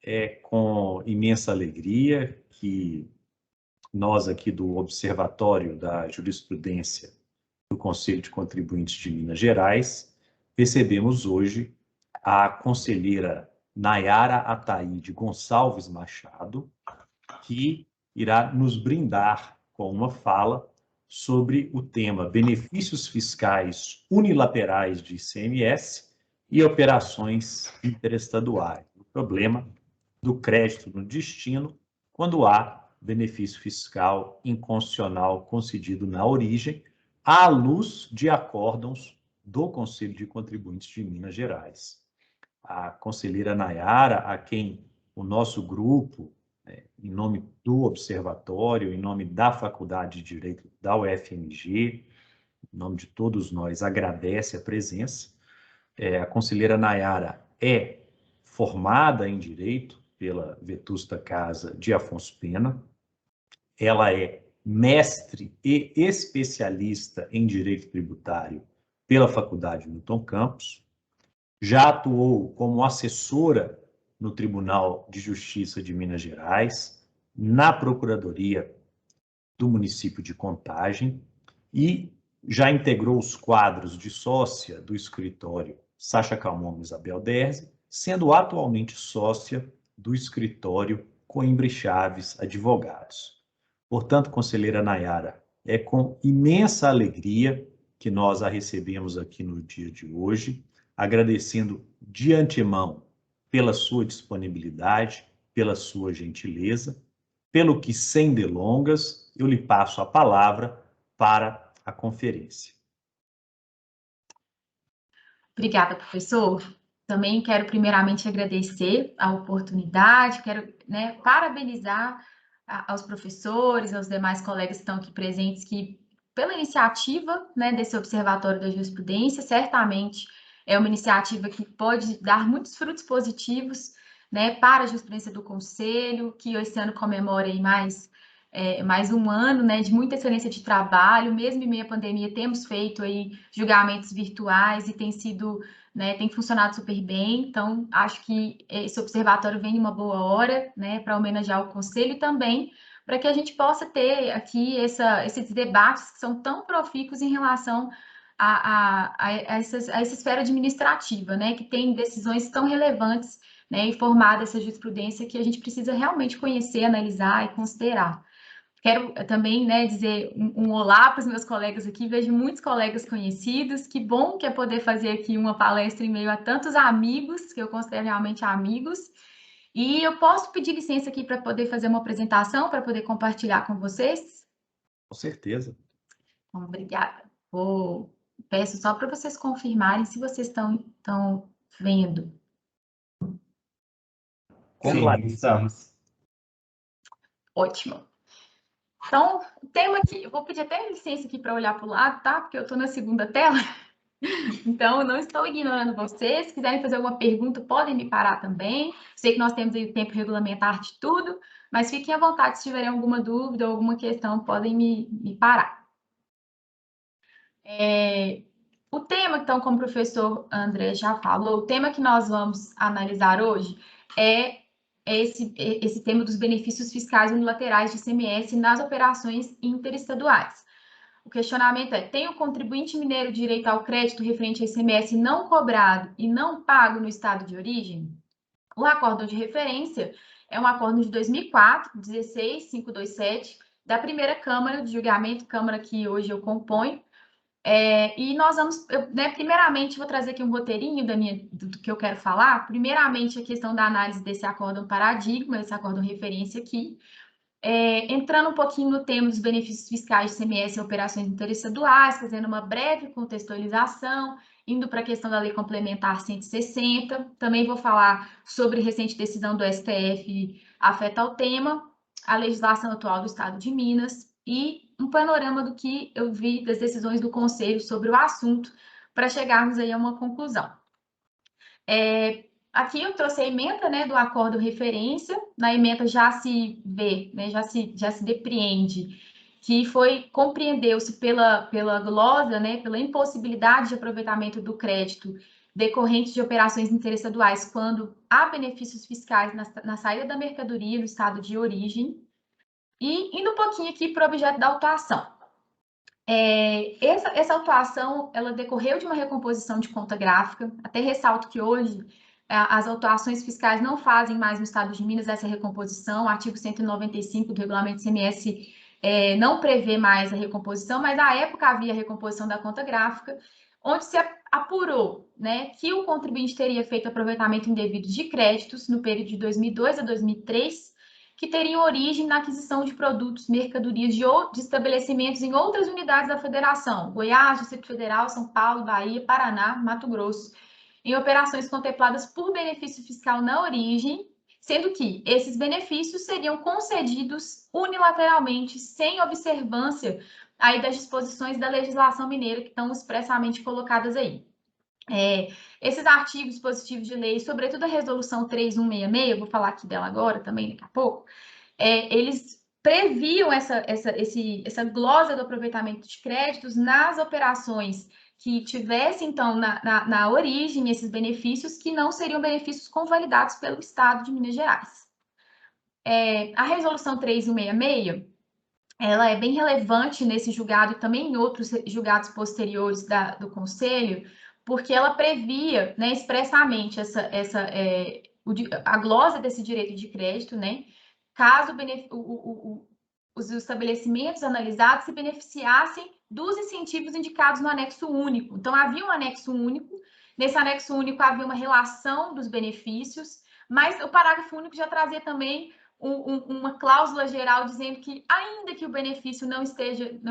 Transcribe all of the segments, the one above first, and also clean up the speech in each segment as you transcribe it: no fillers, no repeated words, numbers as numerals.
É com imensa alegria que nós aqui do Observatório da Jurisprudência do Conselho de Contribuintes de Minas Gerais recebemos hoje a conselheira Nayara Ataíde Gonçalves Machado, que irá nos brindar com uma fala sobre o tema benefícios fiscais unilaterais de ICMS e operações interestaduais. O problema do crédito no destino quando há benefício fiscal inconstitucional concedido na origem, à luz de acórdãos do Conselho de Contribuintes de Minas Gerais. A conselheira Nayara, a quem o nosso grupo, em nome do Observatório, em nome da Faculdade de Direito da UFMG, em nome de todos nós, agradece a presença. A conselheira Nayara é formada em Direito pela Vetusta Casa de Afonso Pena. Ela é mestre e especialista em Direito Tributário pela Faculdade Newton Campos. Já atuou como assessora no Tribunal de Justiça de Minas Gerais, na Procuradoria do município de Contagem e já integrou os quadros de sócia do escritório Sacha Calmon Isabel Derzi, sendo atualmente sócia do escritório Coimbra e Chaves Advogados. Portanto, conselheira Nayara, é com imensa alegria que nós a recebemos aqui no dia de hoje, agradecendo de antemão pela sua disponibilidade, pela sua gentileza, pelo que, sem delongas, eu lhe passo a palavra para a conferência. Obrigada, professor. Também quero primeiramente agradecer a oportunidade, quero parabenizar aos professores, aos demais colegas que estão aqui presentes, que pela iniciativa desse Observatório da Jurisprudência, certamente é uma iniciativa que pode dar muitos frutos positivos para a jurisprudência do Conselho, que esse ano comemora aí mais um ano de muita excelência de trabalho. Mesmo em meio à pandemia, temos feito aí julgamentos virtuais e tem funcionado super bem. Então, acho que esse observatório vem em uma boa hora para homenagear o Conselho e também para que a gente possa ter aqui esses debates que são tão profícuos em relação a essa esfera administrativa, que tem decisões tão relevantes e formar essa jurisprudência que a gente precisa realmente conhecer, analisar e considerar. Quero também dizer um olá para os meus colegas aqui, vejo muitos colegas conhecidos, que bom que é poder fazer aqui uma palestra em meio a tantos amigos, que eu considero realmente amigos, e eu posso pedir licença aqui para poder fazer uma apresentação, para poder compartilhar com vocês? Com certeza. Obrigada. Peço só para vocês confirmarem se vocês estão vendo. Sim, estamos. Ótimo. Então, o tema aqui, eu vou pedir até licença aqui para olhar para o lado, tá? Porque eu estou na segunda tela. Então, eu não estou ignorando vocês. Se quiserem fazer alguma pergunta, podem me parar também. Sei que nós temos aí o tempo regulamentar de tudo, mas fiquem à vontade se tiverem alguma dúvida ou alguma questão, podem me parar. O tema, então, como o professor André já falou, o tema que nós vamos analisar hoje é esse tema dos benefícios fiscais unilaterais de ICMS nas operações interestaduais. O questionamento é: tem o contribuinte mineiro direito ao crédito referente a ICMS não cobrado e não pago no estado de origem? O acórdão de referência é um acórdão de 2004, 16527, da primeira Câmara de Julgamento, Câmara que hoje eu componho. E nós vamos, primeiramente, vou trazer aqui um roteirinho do que eu quero falar. Primeiramente, a questão da análise desse acórdão paradigma, esse acórdão referência aqui. Entrando um pouquinho no tema dos benefícios fiscais de ICMS em operações interestaduais, fazendo uma breve contextualização, indo para a questão da Lei Complementar 160. Também vou falar sobre a recente decisão do STF afeta ao tema, a legislação atual do Estado de Minas e um panorama do que eu vi das decisões do Conselho sobre o assunto, para chegarmos aí a uma conclusão. Aqui eu trouxe a ementa do acordo referência. Na ementa já se vê, já se depreende que compreendeu-se pela glosa, pela impossibilidade de aproveitamento do crédito decorrentes de operações interestaduais, quando há benefícios fiscais na saída da mercadoria no estado de origem. E indo um pouquinho aqui para o objeto da autuação. Essa autuação, ela decorreu de uma recomposição de conta gráfica. Até ressalto que hoje as autuações fiscais não fazem mais no estado de Minas essa recomposição. O artigo 195 do regulamento CMS não prevê mais a recomposição, mas na época havia a recomposição da conta gráfica, onde se apurou, né, que o contribuinte teria feito aproveitamento indevido de créditos no período de 2002 a 2003, que teriam origem na aquisição de produtos, mercadorias de estabelecimentos em outras unidades da federação, Goiás, Distrito Federal, São Paulo, Bahia, Paraná, Mato Grosso, em operações contempladas por benefício fiscal na origem, sendo que esses benefícios seriam concedidos unilateralmente, sem observância aí das disposições da legislação mineira que estão expressamente colocadas aí. Esses artigos positivos de lei, sobretudo a resolução 3166, eu vou falar aqui dela agora também daqui a pouco, eles previam essa glosa do aproveitamento de créditos nas operações que tivessem, então, na origem esses benefícios, que não seriam benefícios convalidados pelo Estado de Minas Gerais. A resolução 3166, ela é bem relevante nesse julgado e também em outros julgados posteriores do Conselho, porque ela previa, né, expressamente a glosa desse direito de crédito, né, caso os estabelecimentos analisados se beneficiassem dos incentivos indicados no anexo único. Então, havia um anexo único, nesse anexo único havia uma relação dos benefícios, mas o parágrafo único já trazia também uma cláusula geral dizendo que, ainda que o benefício não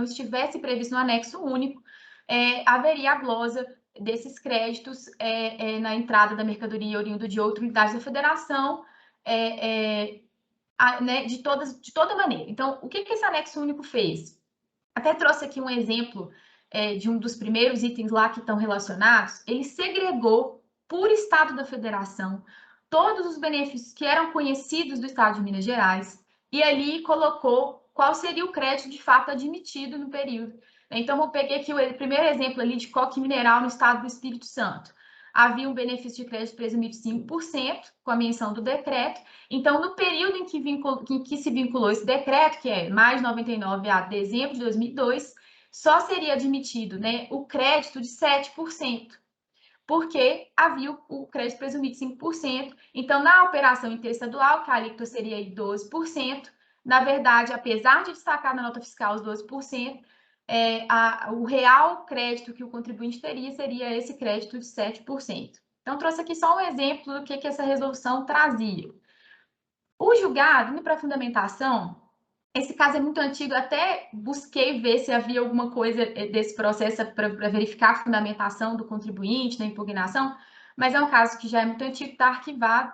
estivesse previsto no anexo único, haveria a glosa desses créditos na entrada da mercadoria oriundo de outra unidade da federação, né, de toda maneira. Então, o que esse anexo único fez? Até trouxe aqui um exemplo de um dos primeiros itens lá que estão relacionados. Ele segregou por estado da federação todos os benefícios que eram conhecidos do estado de Minas Gerais e ali colocou qual seria o crédito de fato admitido no período. Então, eu peguei aqui o primeiro exemplo ali de coque mineral no estado do Espírito Santo. Havia um benefício de crédito presumido de 5%, com a menção do decreto. Então, no período em que se vinculou esse decreto, que é mais 99 a dezembro de 2002, só seria admitido, né, o crédito de 7%, porque havia o crédito presumido de 5%. Então, na operação interestadual, que a alíquota seria 12%, na verdade, apesar de destacar na nota fiscal os 12%, o real crédito que o contribuinte teria seria esse crédito de 7%. Então, trouxe aqui só um exemplo do que essa resolução trazia. O julgado, indo para a fundamentação, esse caso é muito antigo, até busquei ver se havia alguma coisa desse processo para verificar a fundamentação do contribuinte na impugnação, mas é um caso que já é muito antigo, está arquivado.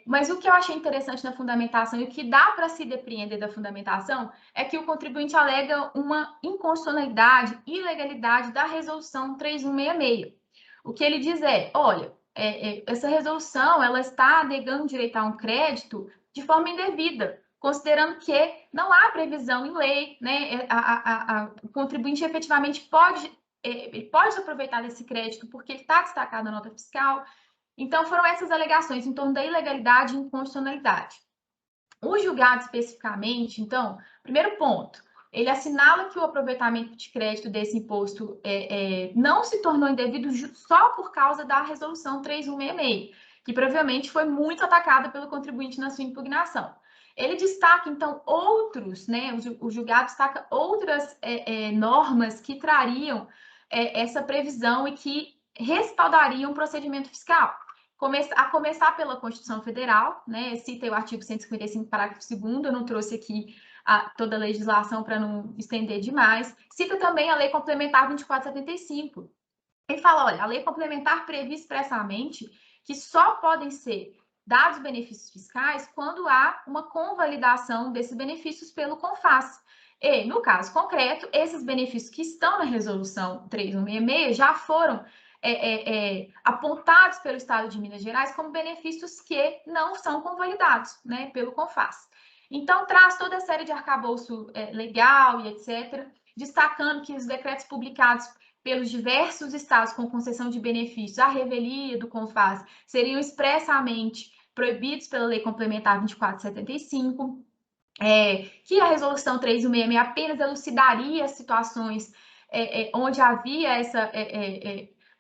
Mas o que eu achei interessante na fundamentação e o que dá para se depreender da fundamentação é que o contribuinte alega uma inconstitucionalidade, ilegalidade da resolução 3166. O que ele diz olha, essa resolução ela está negando direito a um crédito de forma indevida, considerando que não há previsão em lei, né? O contribuinte efetivamente pode aproveitar desse crédito porque ele está destacado na nota fiscal. Então, foram essas alegações em torno da ilegalidade e inconstitucionalidade. O julgado, especificamente, então, primeiro ponto, ele assinala que o aproveitamento de crédito desse imposto não se tornou indevido só por causa da resolução 3166, que provavelmente foi muito atacada pelo contribuinte na sua impugnação. Ele destaca, então, outros, né? O julgado destaca outras normas que trariam essa previsão e que respaldariam o procedimento fiscal. A começar pela Constituição Federal, né? Citei o artigo 155, parágrafo 2º, eu não trouxe aqui toda a legislação para não estender demais. Cita também a Lei Complementar 2475. Ele fala, olha, a Lei Complementar prevê expressamente que só podem ser dados benefícios fiscais quando há uma convalidação desses benefícios pelo CONFAS. E, no caso concreto, esses benefícios que estão na resolução 3166 já foram apontados pelo Estado de Minas Gerais como benefícios que não são convalidados, né, pelo CONFAS. Então, traz toda a série de arcabouço legal e etc., destacando que os decretos publicados pelos diversos estados com concessão de benefícios à revelia do CONFAS seriam expressamente proibidos pela Lei Complementar 2475, que a Resolução 3166 apenas elucidaria as situações onde havia essa,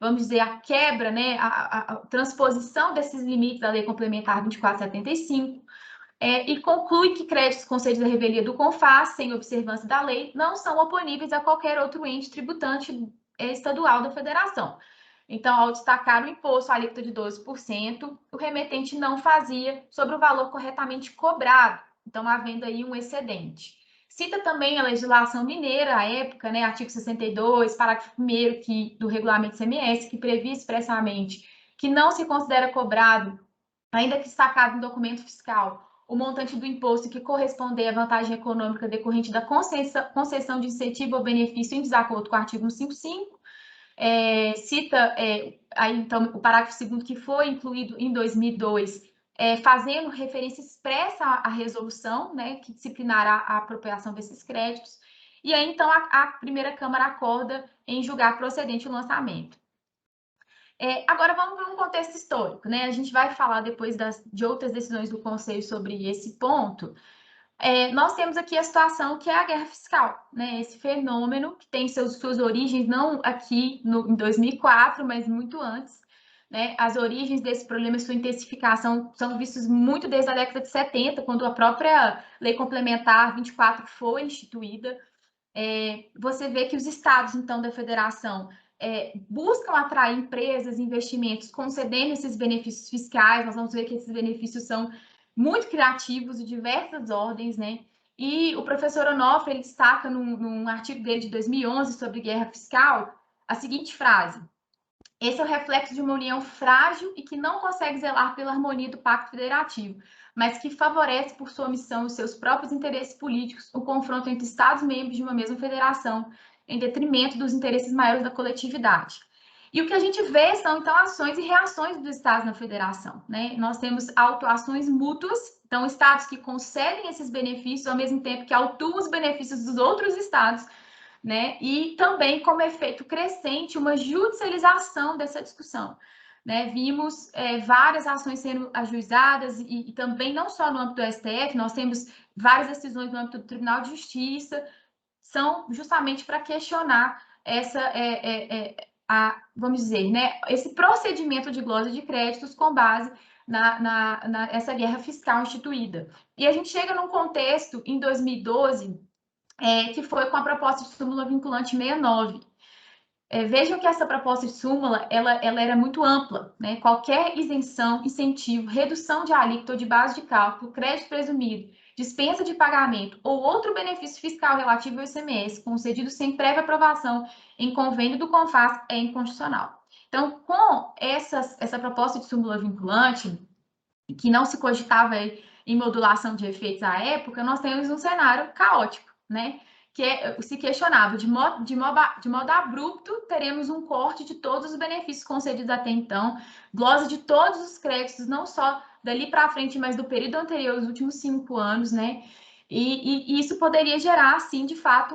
vamos dizer, a quebra, né, a transposição desses limites da Lei Complementar 2475, e conclui que créditos concedidos à revelia do CONFAS, sem observância da lei, não são oponíveis a qualquer outro ente tributante estadual da federação. Então, ao destacar o imposto à alíquota de 12%, o remetente não fazia sobre o valor corretamente cobrado, então havendo aí um excedente. Cita também a legislação mineira, à época, né, artigo 62, parágrafo 1º do regulamento CMS, que previa expressamente que não se considera cobrado, ainda que sacado no documento fiscal, o montante do imposto que corresponder à vantagem econômica decorrente da concessão de incentivo ou benefício em desacordo com o artigo 155. Cita aí, então, o parágrafo 2º que foi incluído em 2002, fazendo referência expressa à resolução, né, que disciplinará a apropriação desses créditos. E aí, então, a primeira Câmara acorda em julgar procedente o lançamento. Agora vamos para um contexto histórico, né? A gente vai falar depois de outras decisões do Conselho sobre esse ponto. Nós temos aqui a situação que é a guerra fiscal, né? Esse fenômeno que tem suas origens não aqui em 2004, mas muito antes, né? As origens desse problema e sua intensificação são vistos muito desde a década de 70, quando a própria Lei Complementar 24 foi instituída. Você vê que os estados, então, da federação buscam atrair empresas, investimentos, concedendo esses benefícios fiscais. Nós vamos ver que esses benefícios são muito criativos de diversas ordens, né? E o professor Onofre, ele destaca num artigo dele de 2011 sobre guerra fiscal a seguinte frase: esse é o reflexo de uma união frágil e que não consegue zelar pela harmonia do Pacto Federativo, mas que favorece, por sua missão e seus próprios interesses políticos, o confronto entre Estados-membros de uma mesma federação, em detrimento dos interesses maiores da coletividade. E o que a gente vê são, então, ações e reações dos Estados na federação, né? Nós temos autuações mútuas, então, Estados que concedem esses benefícios, ao mesmo tempo que autuam os benefícios dos outros Estados, né? E também, como efeito crescente, uma judicialização dessa discussão. Né? Vimos várias ações sendo ajuizadas e também não só no âmbito do STF, nós temos várias decisões no âmbito do Tribunal de Justiça, são justamente para questionar vamos dizer, né, esse procedimento de glosa de créditos com base nessa guerra fiscal instituída. E a gente chega num contexto, em 2012, que foi com a proposta de súmula vinculante 69. Vejam que essa proposta de súmula, ela era muito ampla, né? Qualquer isenção, incentivo, redução de alíquota ou de base de cálculo, crédito presumido, dispensa de pagamento ou outro benefício fiscal relativo ao ICMS concedido sem prévia aprovação em convênio do CONFAS é inconstitucional. Então, com essa proposta de súmula vinculante, que não se cogitava em modulação de efeitos à época, nós temos um cenário caótico, né? Que se questionava, de modo abrupto, teremos um corte de todos os benefícios concedidos até então, glosa de todos os créditos, não só dali para frente, mas do período anterior, os últimos 5 anos, né? E isso poderia gerar, assim, de fato,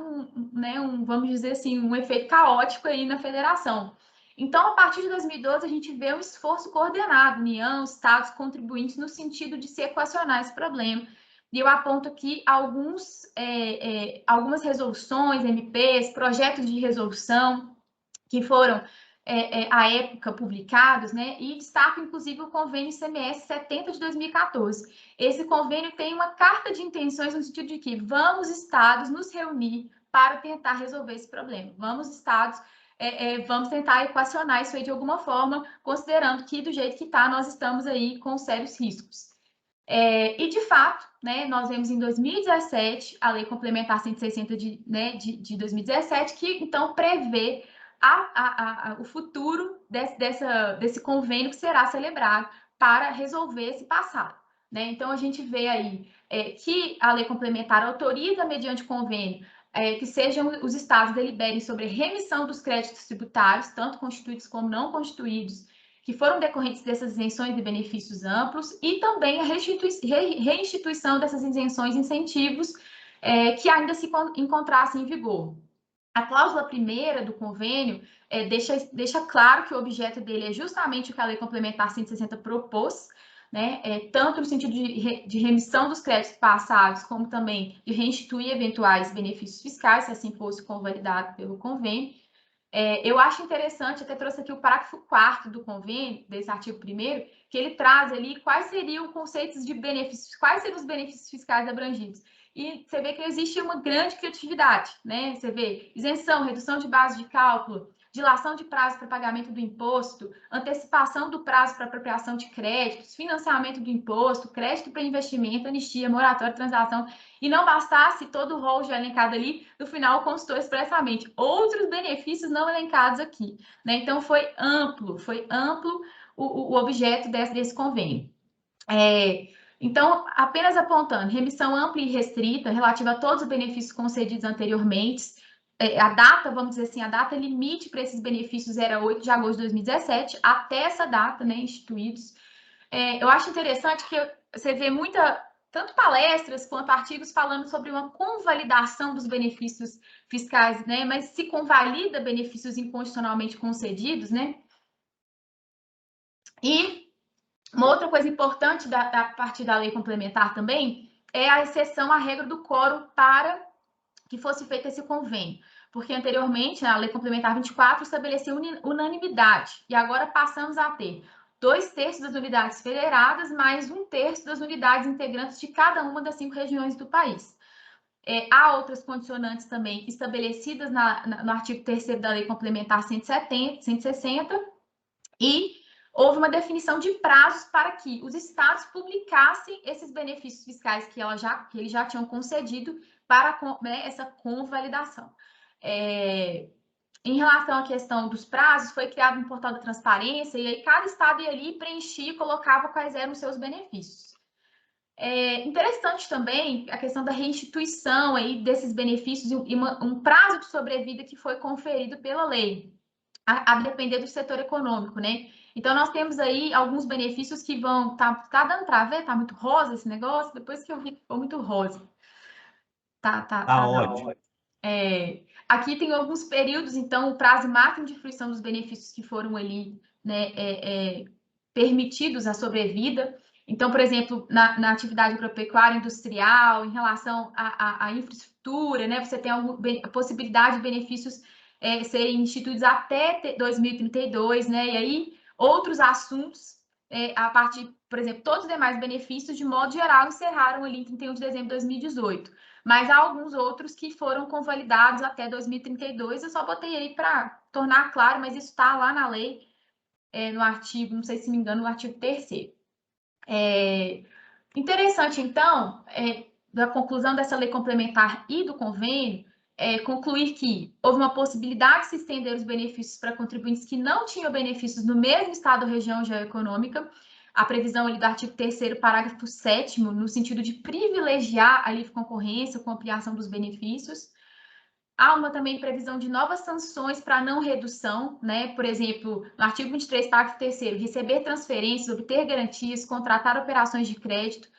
vamos dizer assim, um efeito caótico aí na federação. Então, a partir de 2012, a gente vê um esforço coordenado, União, Estados, contribuintes, no sentido de se equacionar esse problema. E eu aponto aqui algumas resoluções, MPs, projetos de resolução que foram, à época, publicados, né? E destaco, inclusive, o convênio ICMS 70 de 2014. Esse convênio tem uma carta de intenções no sentido de que vamos, Estados, nos reunir para tentar resolver esse problema. Vamos, Estados, vamos tentar equacionar isso aí de alguma forma, considerando que, do jeito que está, nós estamos aí com sérios riscos. E, de fato, né, nós vemos em 2017 a Lei Complementar 160 de 2017, que, então, prevê o futuro desse convênio que será celebrado para resolver esse passado. Né? Então, a gente vê aí que a Lei Complementar autoriza, mediante convênio, que sejam os estados deliberem sobre a remissão dos créditos tributários, tanto constituídos como não constituídos, que foram decorrentes dessas isenções e benefícios amplos, e também a reinstituição dessas isenções e incentivos que ainda se encontrassem em vigor. A cláusula primeira do convênio deixa claro que o objeto dele é justamente o que a Lei Complementar 160 propôs, né? Tanto no sentido de remissão dos créditos passados, como também de reinstituir eventuais benefícios fiscais, se assim fosse convalidado pelo convênio. Eu acho interessante, até trouxe aqui o parágrafo 4º do convênio, desse artigo 1º, que ele traz ali quais seriam os conceitos de benefícios, quais seriam os benefícios fiscais abrangidos. E você vê que existe uma grande criatividade, né? Você vê isenção, redução de base de cálculo, dilação de prazo para pagamento do imposto, antecipação do prazo para apropriação de créditos, financiamento do imposto, crédito para investimento, anistia, moratória, transação. E não bastasse todo o rol já elencado ali, no final constou expressamente outros benefícios não elencados aqui, né? Então foi amplo o objeto desse convênio. Então, apenas apontando, remissão ampla e restrita relativa a todos os benefícios concedidos anteriormente. A data, vamos dizer assim, a data limite para esses benefícios era 8 de agosto de 2017, até essa data, né, instituídos. Eu acho interessante que você vê tanto palestras quanto artigos falando sobre uma convalidação dos benefícios fiscais, né, mas se convalida benefícios inconstitucionalmente concedidos, né. E uma outra coisa importante da partir da lei complementar também é a exceção à regra do quórum para que fosse feito esse convênio. Porque anteriormente, a lei complementar 24 estabelecia unanimidade, e agora passamos a ter 2/3 das unidades federadas, mais 1/3 das unidades integrantes de cada uma das 5 regiões do país. Há outras condicionantes também estabelecidas no artigo 3º da lei complementar 160, e houve uma definição de prazos para que os estados publicassem esses benefícios fiscais que eles já tinham concedido para essa convalidação. Em relação à questão dos prazos, foi criado um portal da transparência, e aí cada estado ia ali, preenchia e colocava quais eram os seus benefícios. Interessante também a questão da reinstituição aí desses benefícios e um prazo de sobrevida que foi conferido pela lei, a depender do setor econômico, né? Então, nós temos aí alguns benefícios que vão... Tá dando para ver? Tá muito rosa esse negócio? Depois que eu vi, ficou muito rosa. Tá ótimo. Aqui tem alguns períodos, então, o prazo máximo de fruição dos benefícios que foram ali, né, permitidos à sobrevida. Então, por exemplo, na atividade agropecuária industrial, em relação à infraestrutura, né, você tem a possibilidade de benefícios serem instituídos até 2032, né, e aí outros assuntos, a partir, por exemplo, todos os demais benefícios, de modo geral, encerraram ali em 31 de dezembro de 2018. Mas há alguns outros que foram convalidados até 2032, eu só botei aí para tornar claro, mas isso está lá na lei, no artigo, não sei se me engano, no artigo 3º. Interessante, então, da conclusão dessa lei complementar e do convênio, concluir que houve uma possibilidade de se estender os benefícios para contribuintes que não tinham benefícios no mesmo estado ou região geoeconômica, a previsão ali do artigo 3º, parágrafo 7º, no sentido de privilegiar a livre concorrência com ampliação dos benefícios. Há uma também previsão de novas sanções para não redução, né? Por exemplo, no artigo 23, parágrafo 3º, receber transferências, obter garantias, contratar operações de crédito.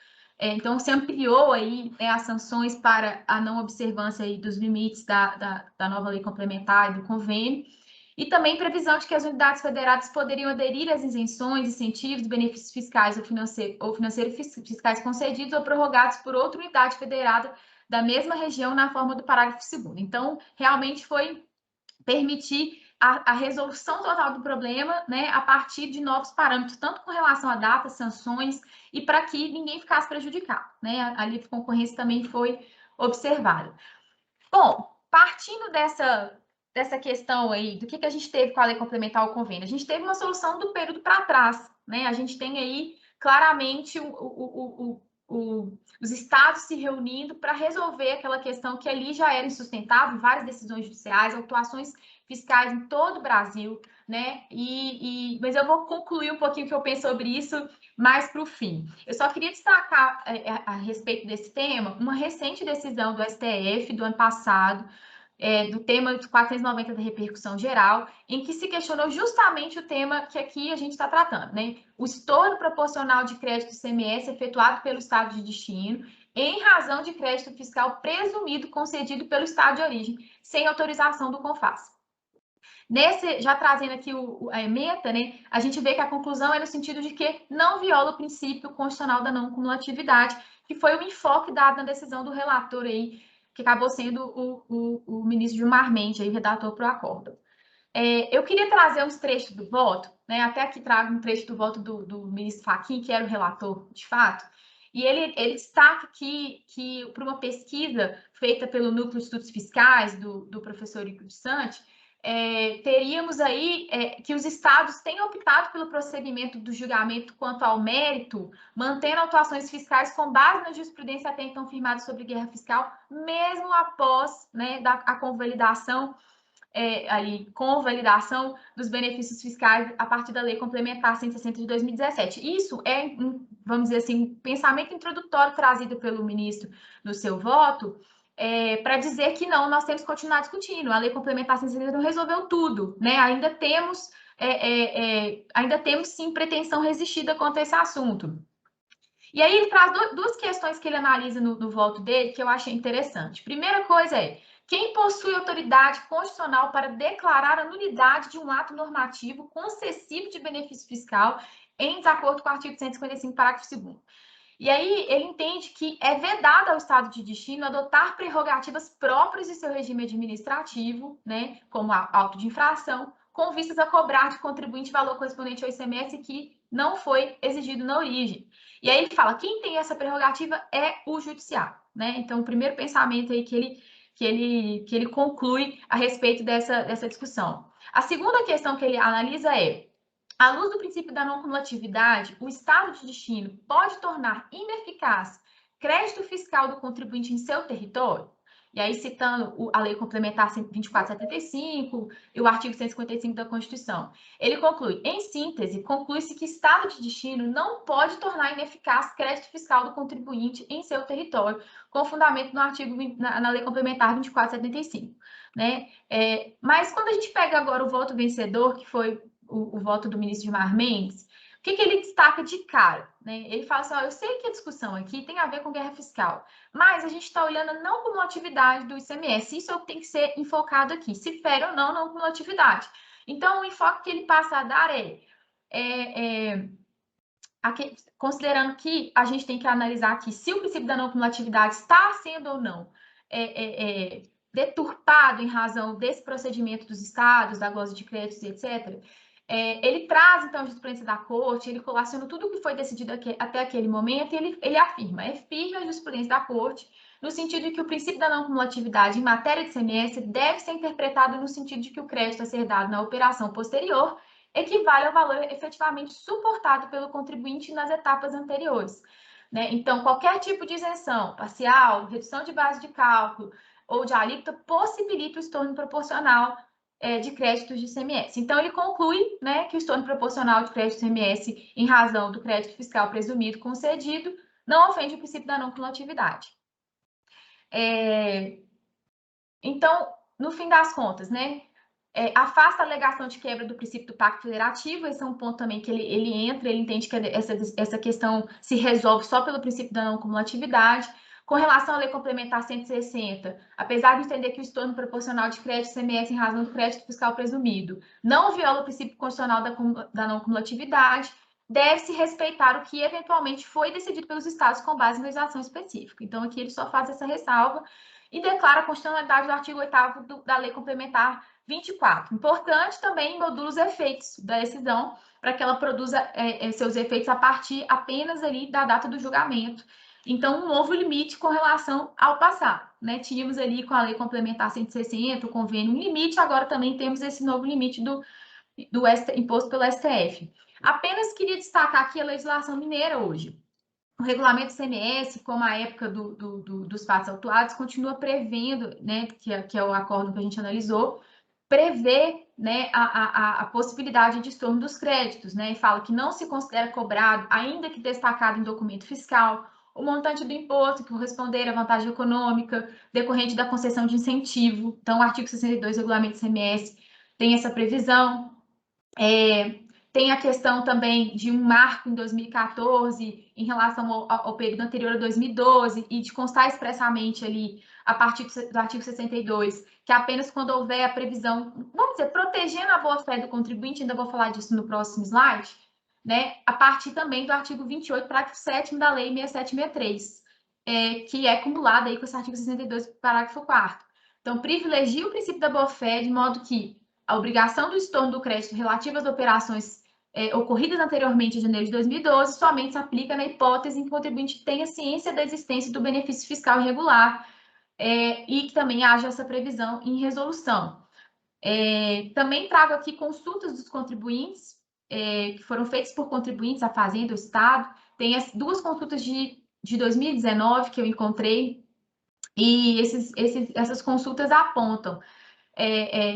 Então, se ampliou aí, né, as sanções para a não observância aí dos limites da nova lei complementar e do convênio. E também previsão de que as unidades federadas poderiam aderir às isenções, incentivos, benefícios fiscais ou financeiros fiscais concedidos ou prorrogados por outra unidade federada da mesma região na forma do parágrafo 2º. Então, realmente foi permitir a resolução total do problema, né, a partir de novos parâmetros, tanto com relação a datas, sanções, e para que ninguém ficasse prejudicado, né? A livre concorrência também foi observada. Bom, partindo dessa questão aí, do que a gente teve com a lei complementar ao convênio? A gente teve uma solução do período para trás, né? A gente tem aí claramente os estados se reunindo para resolver aquela questão que ali já era insustentável, várias decisões judiciais, autuações fiscais em todo o Brasil, né? Mas eu vou concluir um pouquinho o que eu penso sobre isso mais para o fim. Eu só queria destacar a respeito desse tema uma recente decisão do STF do ano passado, do tema 490 da repercussão geral, em que se questionou justamente o tema que aqui a gente está tratando, né? O estorno proporcional de crédito ICMS efetuado pelo estado de destino em razão de crédito fiscal presumido concedido pelo Estado de origem, sem autorização do CONFAS. Já trazendo aqui a ementa, né, a gente vê que a conclusão é no sentido de que não viola o princípio constitucional da não cumulatividade, que foi o enfoque dado na decisão do relator aí, que acabou sendo o ministro Gilmar Mendes, aí, redator para o acórdão. Eu queria trazer uns trechos do voto, né, até aqui trago um trecho do voto do ministro Fachin, que era o relator, de fato, e ele destaca que para uma pesquisa feita pelo Núcleo de Estudos Fiscais, do professor Igor de Sante, teríamos aí que os estados têm optado pelo prosseguimento do julgamento quanto ao mérito, mantendo atuações fiscais com base na jurisprudência até então firmada sobre guerra fiscal, mesmo após, né, a convalidação, com validação dos benefícios fiscais a partir da Lei Complementar 160 de 2017. Isso é, vamos dizer assim, um pensamento introdutório trazido pelo ministro no seu voto, para dizer que não, nós temos que continuar discutindo. A Lei Complementar 160 não resolveu tudo, né? Ainda temos sim pretensão resistida quanto a esse assunto. E aí ele traz duas questões que ele analisa no voto dele que eu achei interessante. Primeira coisa é: quem possui autoridade constitucional para declarar a nulidade de um ato normativo concessivo de benefício fiscal em desacordo com o artigo 155, parágrafo 2º. E aí ele entende que é vedado ao Estado de destino adotar prerrogativas próprias de seu regime administrativo, né, como a auto de infração, com vistas a cobrar de contribuinte valor correspondente ao ICMS que não foi exigido na origem. E aí ele fala, quem tem essa prerrogativa é o judiciário, né? Então, o primeiro pensamento aí que ele conclui a respeito dessa discussão. A segunda questão que ele analisa é: à luz do princípio da não cumulatividade, o Estado de destino pode tornar ineficaz crédito fiscal do contribuinte em seu território? E aí, citando a Lei Complementar 2475 e o artigo 155 da Constituição, ele conclui, em síntese, conclui-se que Estado de destino não pode tornar ineficaz crédito fiscal do contribuinte em seu território, com fundamento no artigo, na Lei Complementar 2475. Né? Mas quando a gente pega agora o voto vencedor, que foi o voto do ministro Gilmar Mendes, o que ele destaca de cara? Né? Ele fala assim, eu sei que a discussão aqui tem a ver com guerra fiscal, mas a gente está olhando a não cumulatividade do ICMS, isso é o que tem que ser enfocado aqui, se fere ou não cumulatividade. Então, o enfoque que ele passa a dar considerando que a gente tem que analisar aqui se o princípio da não cumulatividade está sendo ou não deturpado em razão desse procedimento dos estados, da goza de créditos, etc., ele traz, então, a jurisprudência da corte, ele colaciona tudo o que foi decidido até aquele momento, e ele afirma, é firme a jurisprudência da corte, no sentido de que o princípio da não cumulatividade em matéria de ICMS deve ser interpretado no sentido de que o crédito a ser dado na operação posterior equivale ao valor efetivamente suportado pelo contribuinte nas etapas anteriores. Né? Então, qualquer tipo de isenção parcial, redução de base de cálculo ou de alíquota possibilita o estorno proporcional de créditos de ICMS. Então, ele conclui, né, que o estorno proporcional de crédito de ICMS em razão do crédito fiscal presumido concedido não ofende o princípio da não cumulatividade. Então, no fim das contas, né, afasta a alegação de quebra do princípio do pacto federativo, esse é um ponto também que ele entende que essa questão se resolve só pelo princípio da não cumulatividade. Com relação à Lei Complementar 160, apesar de entender que o estorno proporcional de crédito ICMS em razão do crédito fiscal presumido não viola o princípio constitucional da não cumulatividade, deve-se respeitar o que eventualmente foi decidido pelos estados com base em legislação específica. Então, aqui ele só faz essa ressalva e declara a constitucionalidade do artigo 8º da Lei Complementar 24. Importante também modula os efeitos da decisão para que ela produza seus efeitos a partir apenas ali da data do julgamento. Então, um novo limite com relação ao passado. Né? Tínhamos ali com a Lei Complementar 160, o convênio, um limite, agora também temos esse novo limite imposto pelo STF. Apenas queria destacar aqui a legislação mineira hoje. O regulamento do ICMS, como a época dos fatos autuados, continua prevendo, né, que é o acordo que a gente analisou, prevê, né, a possibilidade de estorno dos créditos, né, e fala que não se considera cobrado, ainda que destacado em documento fiscal, o montante do imposto que corresponder à vantagem econômica decorrente da concessão de incentivo. Então, o artigo 62 do regulamento do ICMS tem essa previsão. Tem a questão também de um marco em 2014 em relação ao período anterior a 2012 e de constar expressamente ali, a partir do artigo 62, que apenas quando houver a previsão, vamos dizer, protegendo a boa-fé do contribuinte, ainda vou falar disso no próximo slide, né? A partir também do artigo 28, parágrafo 7º da Lei 6763, que é cumulada aí com esse artigo 62, parágrafo 4º. Então, privilegia o princípio da boa-fé de modo que a obrigação do estorno do crédito relativa às operações ocorridas anteriormente em janeiro de 2012 somente se aplica na hipótese em que o contribuinte tenha ciência da existência do benefício fiscal irregular e que também haja essa previsão em resolução. Também trago aqui consultas dos contribuintes, que foram feitas por contribuintes, a Fazenda, o Estado. Tem as duas consultas de 2019 que eu encontrei, e essas consultas apontam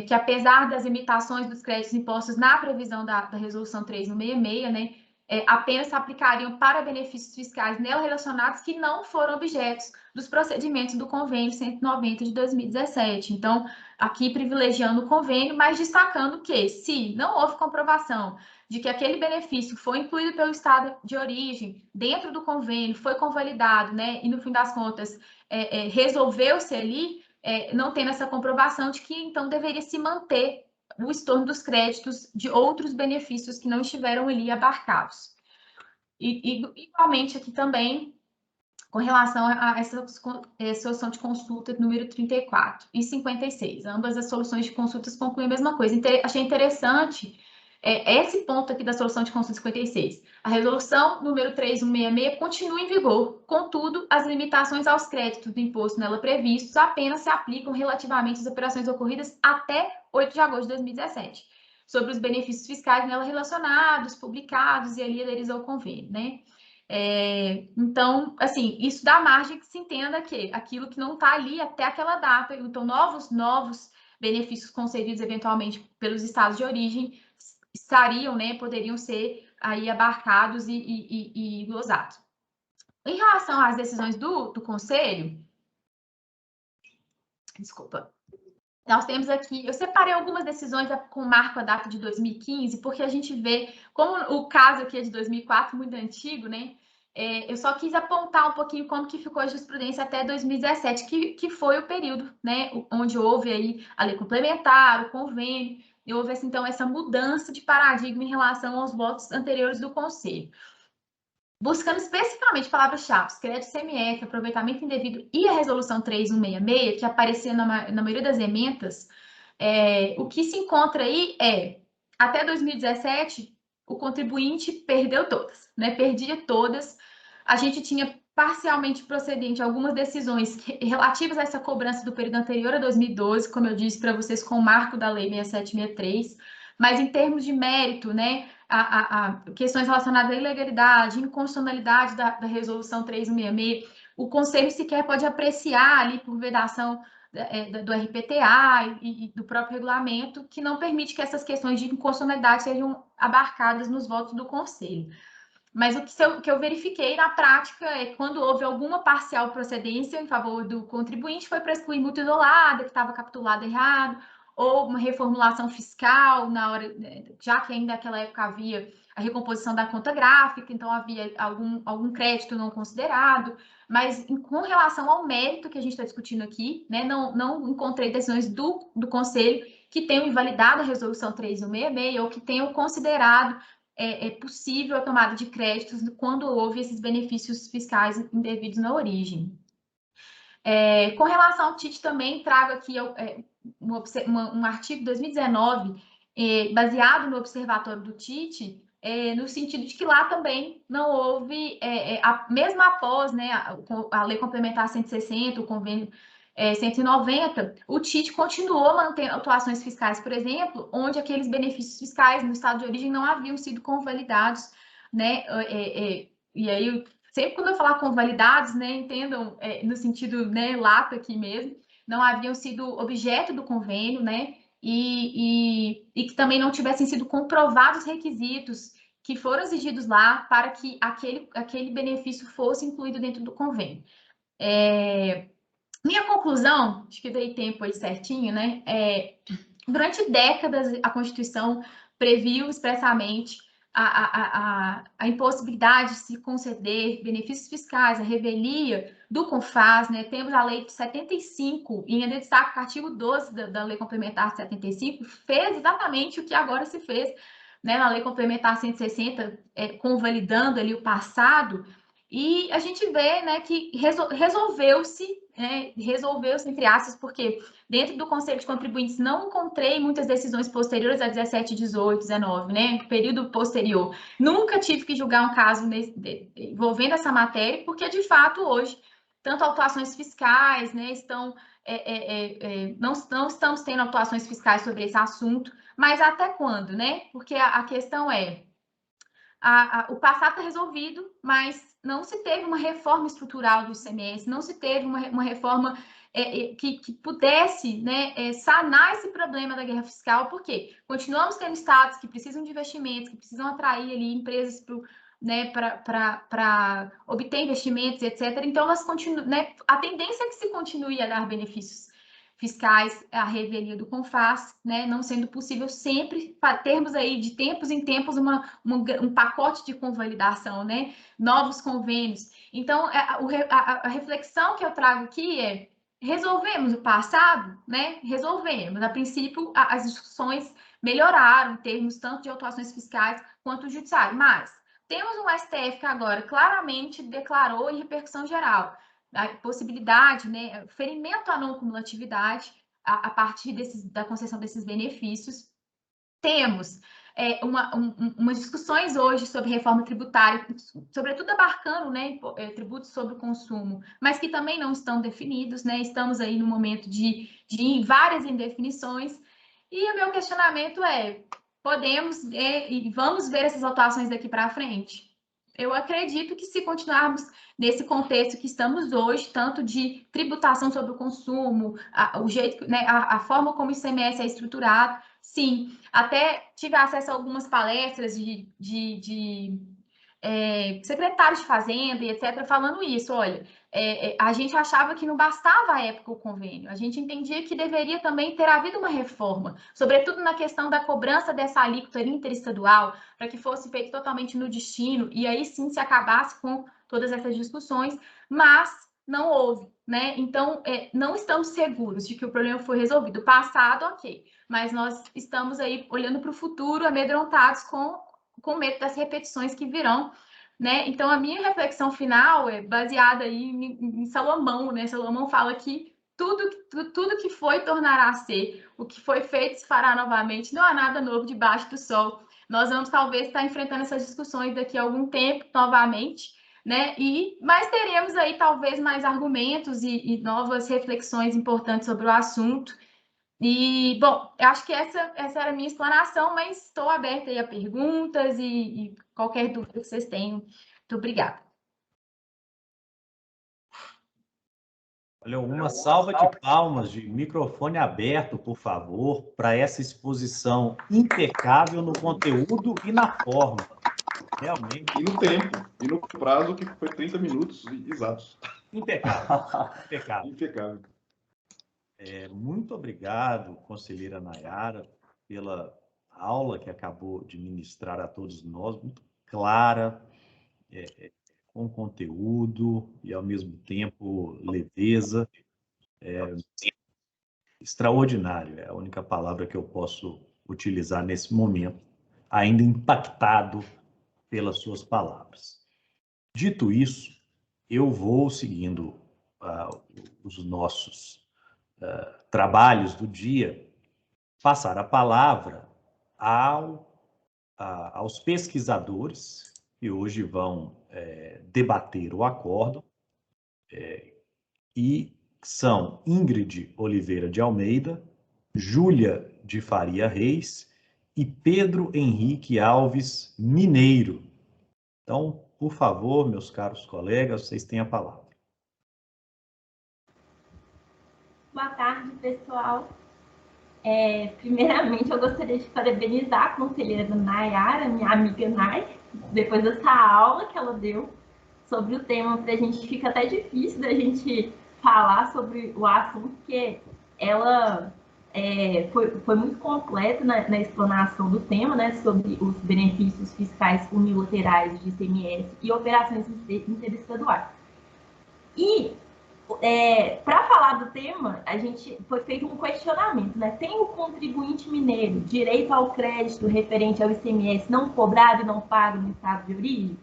que, apesar das limitações dos créditos impostos na previsão da Resolução 3166, né, apenas se aplicariam para benefícios fiscais nela relacionados que não foram objetos dos procedimentos do Convênio 190 de 2017. Então, aqui privilegiando o convênio, mas destacando que, se não houve comprovação de que aquele benefício foi incluído pelo estado de origem dentro do convênio, foi convalidado, né, e no fim das contas resolveu-se ali, não tendo essa comprovação de que, então, deveria se manter o estorno dos créditos de outros benefícios que não estiveram ali abarcados. E igualmente aqui também, com relação a essa solução de consulta número 34 e 56. Ambas as soluções de consultas concluem a mesma coisa. Achei interessante esse ponto aqui da solução de consulta 56. A resolução número 3166 continua em vigor, contudo, as limitações aos créditos do imposto nela previstos apenas se aplicam relativamente às operações ocorridas até 8 de agosto de 2017, sobre os benefícios fiscais nela relacionados, publicados e ali aderidos ao convênio, né? Então, assim, isso dá margem que se entenda que aquilo que não está ali até aquela data, então novos benefícios concedidos eventualmente pelos estados de origem estariam, né, poderiam ser aí abarcados e gozados. Em relação às decisões do Conselho, desculpa, nós temos aqui, eu separei algumas decisões com marco a data de 2015, porque a gente vê, como o caso aqui é de 2004, muito antigo, né? Eu só quis apontar um pouquinho como que ficou a jurisprudência até 2017, que foi o período, né, onde houve aí a lei complementar, o convênio, e houve, assim, então, essa mudança de paradigma em relação aos votos anteriores do Conselho. Buscando especificamente palavras-chave, crédito CMF, aproveitamento indevido e a resolução 3166, que aparecia na maioria das emendas, o que se encontra aí até 2017, o contribuinte perdeu todas, né? Perdia todas. A gente tinha parcialmente procedente algumas decisões relativas a essa cobrança do período anterior a 2012, como eu disse para vocês, com o marco da Lei 6763, mas em termos de mérito, né? A questões relacionadas à ilegalidade, inconstitucionalidade da resolução 3166, o Conselho sequer pode apreciar ali por vedação do RPTA e do próprio regulamento, que não permite que essas questões de inconstitucionalidade sejam abarcadas nos votos do Conselho. Mas o que eu verifiquei na prática é que, quando houve alguma parcial procedência em favor do contribuinte, foi para excluir multa isolada, que estava capitulada errado, ou uma reformulação fiscal, na hora, já que ainda naquela época havia a recomposição da conta gráfica, então havia algum crédito não considerado. Mas com relação ao mérito que a gente está discutindo aqui, né, não encontrei decisões do Conselho que tenham invalidado a resolução 3166 ou que tenham considerado possível a tomada de créditos quando houve esses benefícios fiscais indevidos na origem. Com relação ao TIT, também trago aqui um artigo 2019, baseado no observatório do TIT, no sentido de que lá também não houve, mesmo após, né, a Lei Complementar 160, o convênio 190, o TIT continuou mantendo atuações fiscais, por exemplo, onde aqueles benefícios fiscais no estado de origem não haviam sido convalidados, né? E aí, sempre quando eu falar convalidados, né, entendam no sentido, né, lato aqui mesmo, não haviam sido objeto do convênio, né? E que também não tivessem sido comprovados os requisitos que foram exigidos lá para que aquele benefício fosse incluído dentro do convênio. Minha conclusão, acho que dei tempo aí certinho, né? Durante décadas, a Constituição previu expressamente a impossibilidade de se conceder benefícios fiscais, a revelia do CONFAS, né? Temos a lei de 75, e ainda destaca que o artigo 12 da lei complementar de 75 fez exatamente o que agora se fez, né, na lei complementar 160, convalidando ali o passado, e a gente vê, né, que resolveu-se, entre aspas, porque dentro do Conselho de Contribuintes não encontrei muitas decisões posteriores a 17, 18, 19, né, período posterior. Nunca tive que julgar um caso envolvendo essa matéria, porque, de fato, hoje, tanto autuações fiscais, né, não estamos tendo autuações fiscais sobre esse assunto, mas até quando, né? Porque a questão é, o passado está resolvido, mas não se teve uma reforma estrutural do ICMS, não se teve uma reforma que pudesse, né, sanar esse problema da guerra fiscal, porque continuamos tendo estados que precisam de investimentos, que precisam atrair ali empresas para obter investimentos, etc. Então, né, a tendência é que se continue a dar benefícios fiscais, a revelia do CONFAS, né, não sendo possível sempre termos aí de tempos em tempos um pacote de convalidação, né, novos convênios. Então, a reflexão que eu trago aqui é: resolvemos o passado, né? Resolvemos. A princípio, as discussões melhoraram em termos tanto de autuações fiscais quanto judiciário, mas temos um STF que agora claramente declarou em repercussão geral a possibilidade, né, ferimento à não cumulatividade a partir da concessão desses benefícios. Temos umas discussões hoje sobre reforma tributária, sobretudo abarcando, né, tributos sobre o consumo, mas que também não estão definidos, né? Estamos aí no momento de várias indefinições, e o meu questionamento é: podemos e vamos ver essas autuações daqui para frente? Eu acredito que, se continuarmos nesse contexto que estamos hoje, tanto de tributação sobre o consumo, o jeito, né, a forma como o ICMS é estruturado, sim. Até tive acesso a algumas palestras de secretários de Fazenda e etc., falando isso. Olha, a gente achava que não bastava à época o convênio, a gente entendia que deveria também ter havido uma reforma, sobretudo na questão da cobrança dessa alíquota interestadual, para que fosse feito totalmente no destino, e aí sim se acabasse com todas essas discussões, mas não houve, né? Então, não estamos seguros de que o problema foi resolvido. O passado, ok, mas nós estamos aí olhando para o futuro, amedrontados com medo das repetições que virão, né? Então, a minha reflexão final é baseada aí em Salomão, né? Salomão fala que tudo que foi tornará a ser, o que foi feito se fará novamente, não há nada novo debaixo do sol. Nós vamos talvez estar enfrentando essas discussões daqui a algum tempo, novamente, né? Mas teremos aí talvez mais argumentos e novas reflexões importantes sobre o assunto. E, bom, eu acho que essa era a minha explanação, mas estou aberta aí a perguntas e qualquer dúvida que vocês tenham. Muito obrigada. Olha, uma salva de palmas, de microfone aberto, por favor, para essa exposição impecável no conteúdo e na forma. Realmente. E no tempo, e no prazo, que foi 30 minutos exatos. Impecável. Impecável. Impecável. Muito obrigado, conselheira Nayara, pela aula que acabou de ministrar a todos nós, muito clara, com conteúdo e, ao mesmo tempo, leveza. Extraordinário, é a única palavra que eu posso utilizar nesse momento, ainda impactado pelas suas palavras. Dito isso, eu vou seguindo os nossos trabalhos do dia, passar a palavra aos pesquisadores que hoje vão debater o acórdão, e são Ingrid Oliveira de Almeida, Júlia de Faria Reis e Pedro Henrique Alves Mineiro. Então, por favor, meus caros colegas, vocês têm a palavra. Boa tarde, pessoal. Primeiramente, eu gostaria de parabenizar a conselheira Nayara, minha amiga Nay, depois dessa aula que ela deu sobre o tema. Para a gente fica até difícil da gente falar sobre o assunto, porque ela foi muito completa na explanação do tema, né, sobre os benefícios fiscais unilaterais de ICMS e operações interestaduais. E, para falar do tema, foi feito um questionamento, né? Tem o contribuinte mineiro direito ao crédito referente ao ICMS não cobrado e não pago no estado de origem?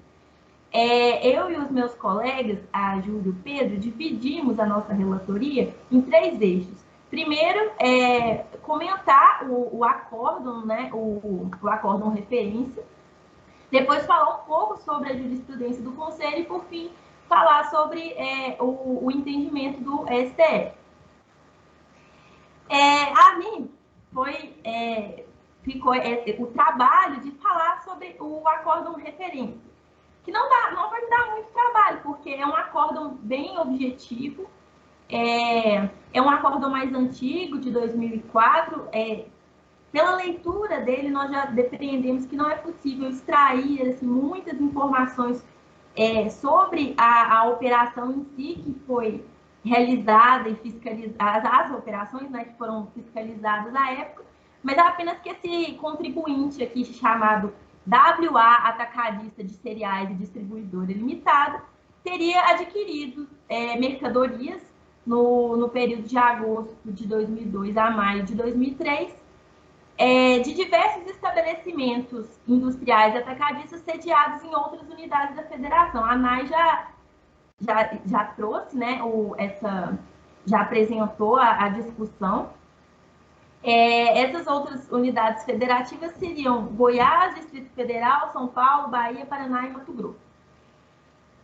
Eu e os meus colegas, a Júlia e o Pedro, dividimos a nossa relatoria em 3 eixos. Primeiro, comentar o acórdão, né, o acórdão referência. Depois, falar um pouco sobre a jurisprudência do Conselho e, por fim, falar sobre o entendimento do STF. A mim ficou o trabalho de falar sobre o acórdão referência, que não vai me dar muito trabalho, porque é um acórdão bem objetivo, é um acórdão mais antigo, de 2004. Pela leitura dele, nós já depreendemos que não é possível extrair assim, muitas informações sobre a operação em si, que foi realizada e fiscalizada, as operações, né, que foram fiscalizadas na época, mas apenas que esse contribuinte aqui, chamado WA Atacadista de Cereais e Distribuidora Limitada, teria adquirido mercadorias no período de agosto de 2002 a maio de 2003, de diversos estabelecimentos industriais atacadistas sediados em outras unidades da federação. A ANAI já trouxe, né, já apresentou a discussão. Essas outras unidades federativas seriam Goiás, Distrito Federal, São Paulo, Bahia, Paraná e Mato Grosso.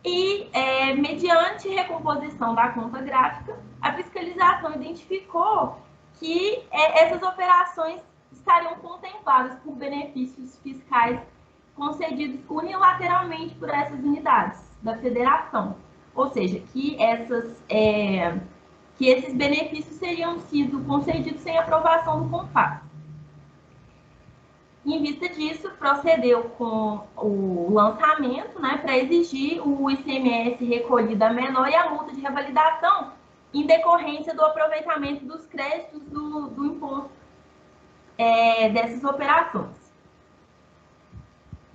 E, mediante recomposição da conta gráfica, a fiscalização identificou que essas operações estariam contempladas por benefícios fiscais concedidos unilateralmente por essas unidades da federação. Ou seja, que esses benefícios teriam sido concedidos sem aprovação do CONFAS. Em vista disso, procedeu com o lançamento, né, para exigir o ICMS recolhido a menor e a multa de revalidação em decorrência do aproveitamento dos créditos do imposto dessas operações.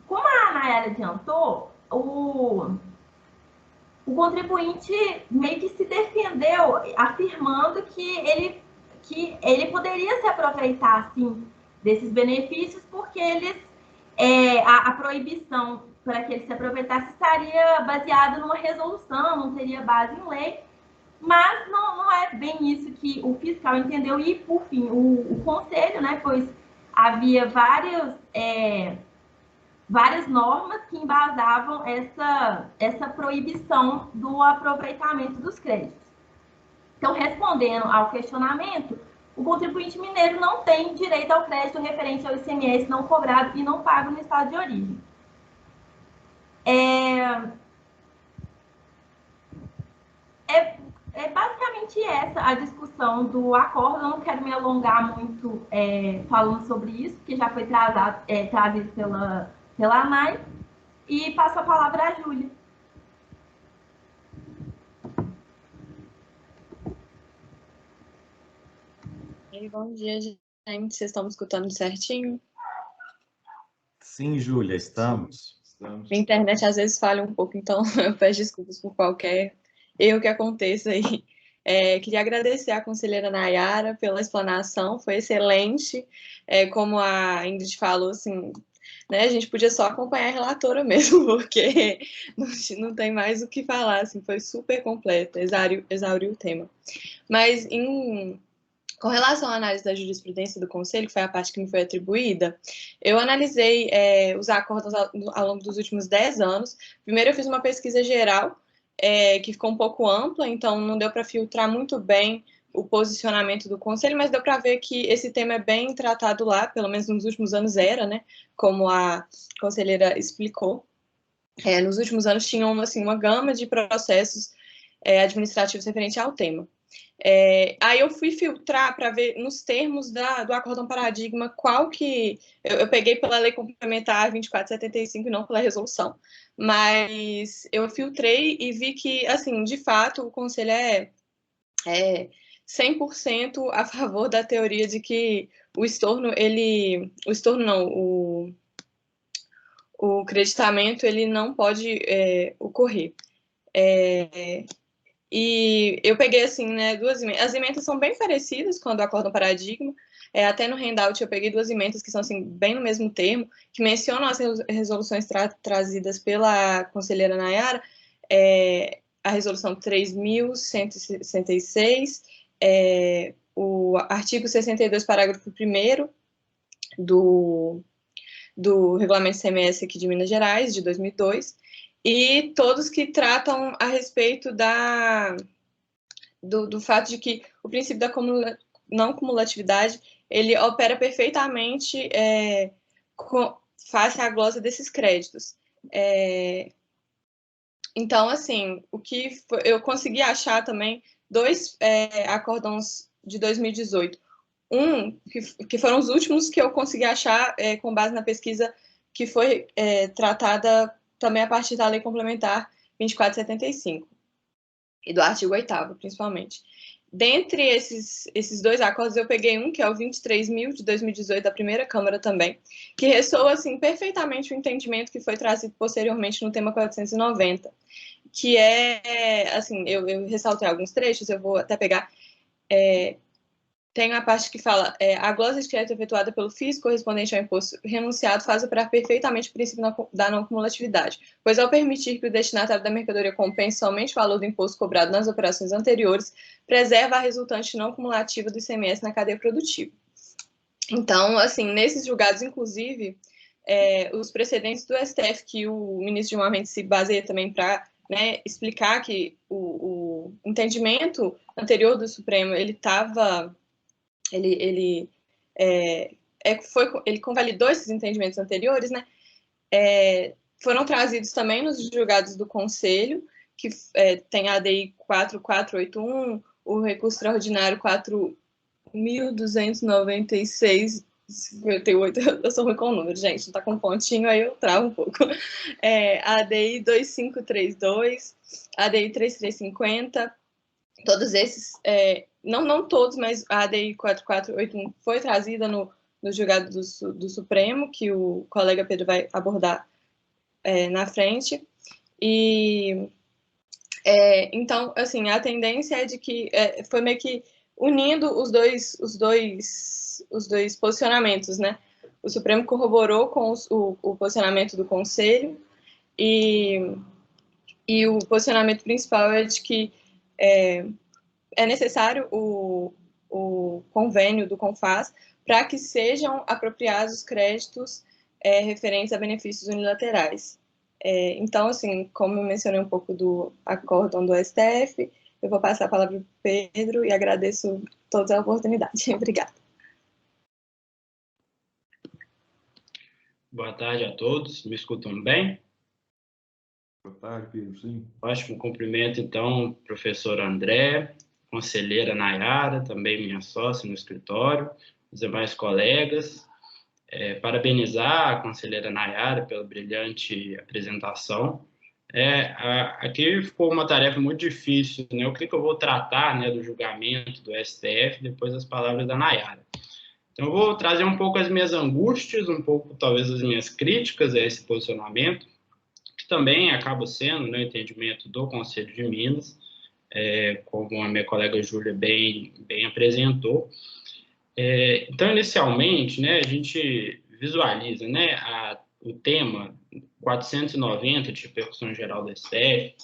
Como a Nayara adiantou, o contribuinte meio que se defendeu, afirmando que ele poderia se aproveitar, sim, desses benefícios, porque a proibição para que ele se aproveitasse estaria baseada numa resolução, não teria base em lei, mas não é bem isso que o fiscal entendeu. E, por fim, o Conselho, né, pois havia várias normas que embasavam essa proibição do aproveitamento dos créditos. Então, respondendo ao questionamento, o contribuinte mineiro não tem direito ao crédito referente ao ICMS não cobrado e não pago no estado de origem. É basicamente essa a discussão do acordo. Eu não quero me alongar muito falando sobre isso, porque já foi trazido pela ANAI, e passo a palavra à Júlia. Bom dia, gente. Vocês estão me escutando certinho? Sim, Júlia, estamos. Minha internet às vezes falha um pouco, então eu peço desculpas por qualquer erro que aconteça aí. Queria agradecer à conselheira Nayara pela explanação, foi excelente. Como a Ingrid falou, assim, né, a gente podia só acompanhar a relatora mesmo, porque não tem mais o que falar, assim, foi super completa, exauriu o tema. Mas com relação à análise da jurisprudência do Conselho, que foi a parte que me foi atribuída, eu analisei os acordos ao longo dos últimos 10 anos. Primeiro, eu fiz uma pesquisa geral, que ficou um pouco ampla, então não deu para filtrar muito bem o posicionamento do Conselho, mas deu para ver que esse tema é bem tratado lá, pelo menos nos últimos anos era, né? Como a conselheira explicou. Nos últimos anos tinham assim, uma gama de processos administrativos referente ao tema. Aí eu fui filtrar para ver nos termos do acórdão paradigma qual que... Eu peguei pela lei complementar 2475 e não pela resolução, mas eu filtrei e vi que, assim, de fato, o Conselho 100% a favor da teoria de que o estorno, o creditamento, ele não pode ocorrer. E eu peguei, assim, né, duas emendas. As emendas são bem parecidas quando acordam paradigma. Até no handout eu peguei duas emendas que são, assim, bem no mesmo termo, que mencionam as resoluções trazidas pela conselheira Nayara, a resolução 3.166, o artigo 62, parágrafo 1º do Regulamento CMS aqui de Minas Gerais, de 2002, e todos que tratam a respeito do fato de que o princípio da não cumulatividade, ele opera perfeitamente face à glosa desses créditos. Então, assim, eu consegui achar também dois acórdãos de 2018. Que foram os últimos que eu consegui achar com base na pesquisa que foi tratada também a partir da Lei Complementar 2475 e do artigo 8º, principalmente. Dentre esses dois acordos, eu peguei um, que é o 23.000, de 2018, da primeira Câmara também, que ressoa, assim, perfeitamente o entendimento que foi trazido posteriormente no tema 490, que assim, eu ressaltei alguns trechos, eu vou até pegar... Tem a parte que fala, a glosa de crédito efetuada pelo FIS correspondente ao imposto renunciado faz operar perfeitamente o princípio da não cumulatividade, pois ao permitir que o destinatário da mercadoria compense somente o valor do imposto cobrado nas operações anteriores, preserva a resultante não cumulativa do ICMS na cadeia produtiva. Então, assim, nesses julgados, inclusive, os precedentes do STF, que o ministro Gilmar Mendes se baseia também para explicar que o entendimento anterior do Supremo, ele convalidou esses entendimentos anteriores, né? Foram trazidos também nos julgados do Conselho, que tem a ADI 4481, o recurso extraordinário 4.296, 58, eu sou ruim com o número, gente, não tá com pontinho, aí eu travo um pouco. A ADI 2532, a ADI 3350, todos esses, não todos, mas a ADI 4481 foi trazida no julgado do Supremo, que o colega Pedro vai abordar na frente. E, então, assim, a tendência é de que foi meio que unindo os dois posicionamentos, né? O Supremo corroborou com o posicionamento do Conselho e o posicionamento principal é de que é necessário o convênio do CONFAS para que sejam apropriados os créditos referentes a benefícios unilaterais. Então, assim, como eu mencionei um pouco do acórdão do STF, eu vou passar a palavra para o Pedro e agradeço toda a oportunidade. Obrigada. Boa tarde a todos. Me escutam bem? Boa tarde, Pedro. Sim. Ótimo. Cumprimento, então, professor André, conselheira Nayara, também minha sócia no escritório, os demais colegas. Parabenizar a conselheira Nayara pela brilhante apresentação. Aqui ficou uma tarefa muito difícil, né? O que eu vou tratar, né, do julgamento do STF, depois das palavras da Nayara. Então, eu vou trazer um pouco as minhas angústias, um pouco, talvez, as minhas críticas a esse posicionamento, que também acaba sendo, né, o entendimento do Conselho de Minas, como a minha colega Júlia bem apresentou. Então, inicialmente, né, a gente visualiza, né, o tema 490 de repercussão geral da STF,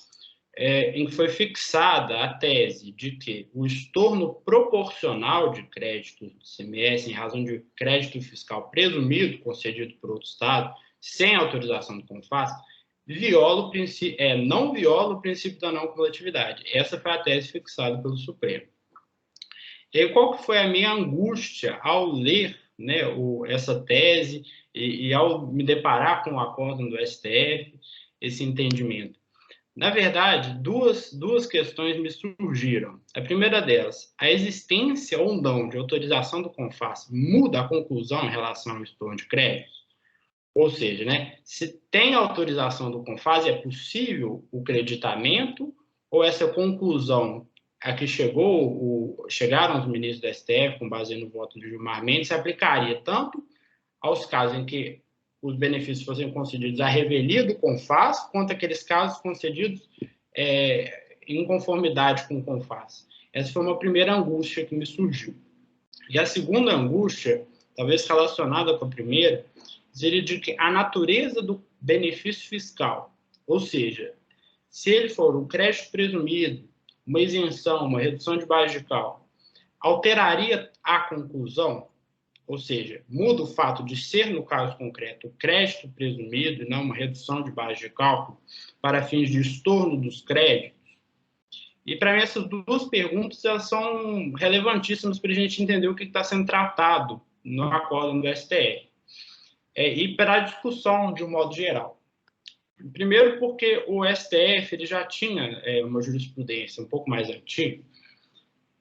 em que foi fixada a tese de que o estorno proporcional de crédito do ICMS em razão de crédito fiscal presumido concedido por outro Estado, sem autorização do CONFAS, não viola o princípio da não cumulatividade. Essa foi a tese fixada pelo Supremo. E qual que foi a minha angústia ao ler, né, essa tese e ao me deparar com o acórdão do STF, esse entendimento? Na verdade, duas questões me surgiram. A primeira delas, a existência ou não de autorização do CONFAS muda a conclusão em relação ao estorno de créditos? Ou seja, né, se tem autorização do CONFAS, é possível o creditamento ou essa conclusão a que chegaram os ministros do STF, com base no voto de Gilmar Mendes, se aplicaria tanto aos casos em que os benefícios fossem concedidos à revelia do CONFAS, quanto aqueles casos concedidos em conformidade com o CONFAS. Essa foi uma primeira angústia que me surgiu. E a segunda angústia, talvez relacionada com a primeira, seria de que a natureza do benefício fiscal, ou seja, se ele for um crédito presumido, uma isenção, uma redução de base de cálculo, alteraria a conclusão, ou seja, muda o fato de ser, no caso concreto, o crédito presumido e não uma redução de base de cálculo para fins de estorno dos créditos? E, para mim, essas duas perguntas elas são relevantíssimas para a gente entender o que está sendo tratado no acórdão do STF. E para a discussão, de um modo geral. Primeiro, porque o STF ele já tinha uma jurisprudência um pouco mais antiga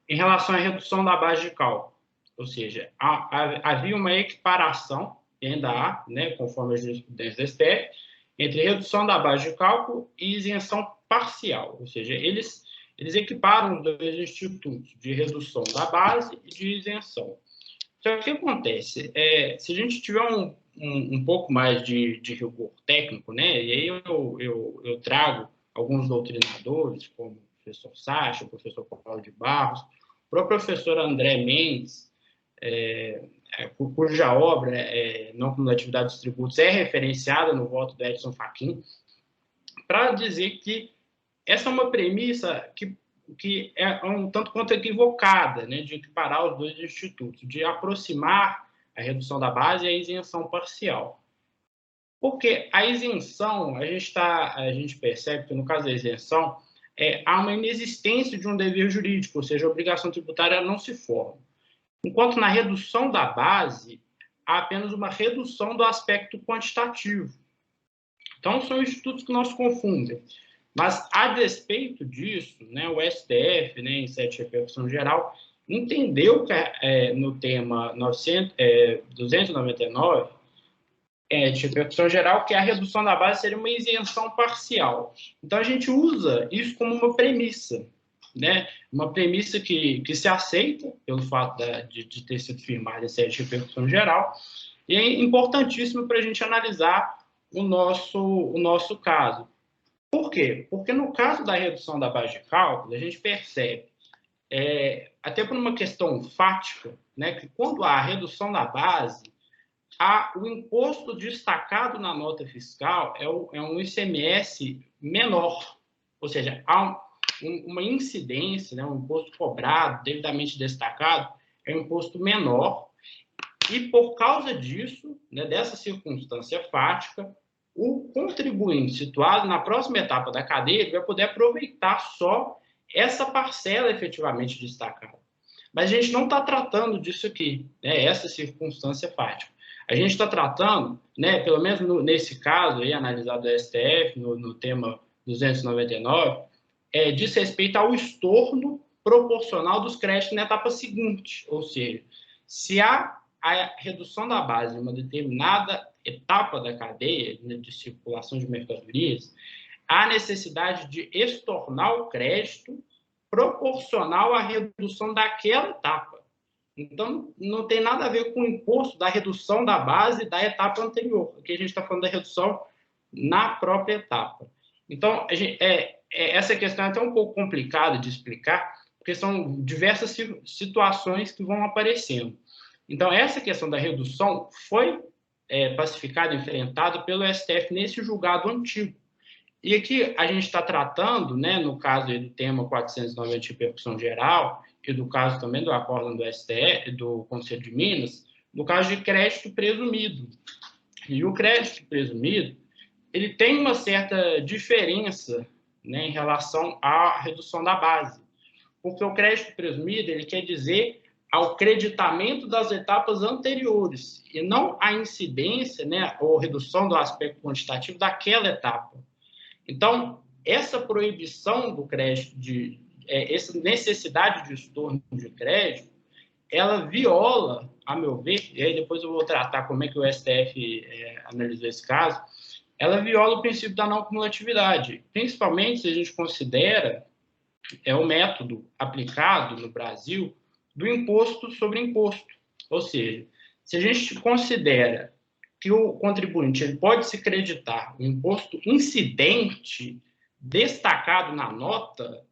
em relação à redução da base de cálculo. Ou seja, havia uma equiparação, e ainda há, né, conforme a jurisprudência do STF, entre redução da base de cálculo e isenção parcial. Ou seja, eles equiparam os dois institutos de redução da base e de isenção. Só que o que acontece? Se a gente tiver um pouco mais de rigor técnico, né, e aí eu trago alguns doutrinadores, como o professor Sacha, o professor Paulo de Barros, o próprio professor André Mendes, cuja obra, Não Cumulatividade dos Tributos, é referenciada no voto do Edson Fachin, para dizer que essa é uma premissa que é um tanto quanto equivocada, né, de equiparar os dois institutos, de aproximar a redução da base e a isenção parcial. Porque a isenção, a gente percebe que, no caso da isenção, há uma inexistência de um dever jurídico, ou seja, a obrigação tributária não se forma. Enquanto na redução da base, há apenas uma redução do aspecto quantitativo. Então, são institutos que não se confundem. Mas, a despeito disso, né, o STF, né, em sede de repercussão geral, entendeu que, no tema 299, de repercussão geral, que a redução da base seria uma isenção parcial. Então, a gente usa isso como uma premissa, né? Uma premissa que se aceita pelo fato de ter sido firmada em sede de repercussão geral, e é importantíssimo para a gente analisar o nosso caso. Por quê? Porque no caso da redução da base de cálculo, a gente percebe, até por uma questão fática, né, que quando há a redução da base, o imposto destacado na nota fiscal é um ICMS menor, ou seja, há uma incidência, né, um imposto cobrado, devidamente destacado, é um imposto menor, e por causa disso, né, dessa circunstância fática, o contribuinte situado na próxima etapa da cadeia ele vai poder aproveitar só essa parcela efetivamente destacada. Mas a gente não está tratando disso aqui, né, essa circunstância fática. A gente está tratando, né, pelo menos nesse caso aí, analisado do STF, no tema 299, diz respeito ao estorno proporcional dos créditos na etapa seguinte, ou seja, se há a redução da base em uma determinada etapa da cadeia, né, de circulação de mercadorias, há necessidade de estornar o crédito proporcional à redução daquela etapa. Então, não tem nada a ver com o imposto da redução da base da etapa anterior. Aqui a gente está falando da redução na própria etapa. Então, essa questão é até um pouco complicada de explicar, porque são diversas situações que vão aparecendo. Então, essa questão da redução foi pacificada e enfrentada pelo STF nesse julgado antigo. E aqui a gente está tratando, né, no caso aí do tema 490 de repercussão geral, e do caso também do acórdão do STF, do Conselho de Minas, no caso de crédito presumido. E o crédito presumido, ele tem uma certa diferença, né, em relação à redução da base. Porque o crédito presumido, ele quer dizer ao creditamento das etapas anteriores, e não a incidência, né, ou redução do aspecto quantitativo daquela etapa. Então, essa proibição do crédito, essa necessidade de estorno de crédito, ela viola, a meu ver, e aí depois eu vou tratar como é que o STF analisou esse caso, ela viola o princípio da não cumulatividade, principalmente se a gente considera é o método aplicado no Brasil do imposto sobre imposto. Ou seja, se a gente considera que o contribuinte ele pode se creditar o imposto incidente destacado na nota,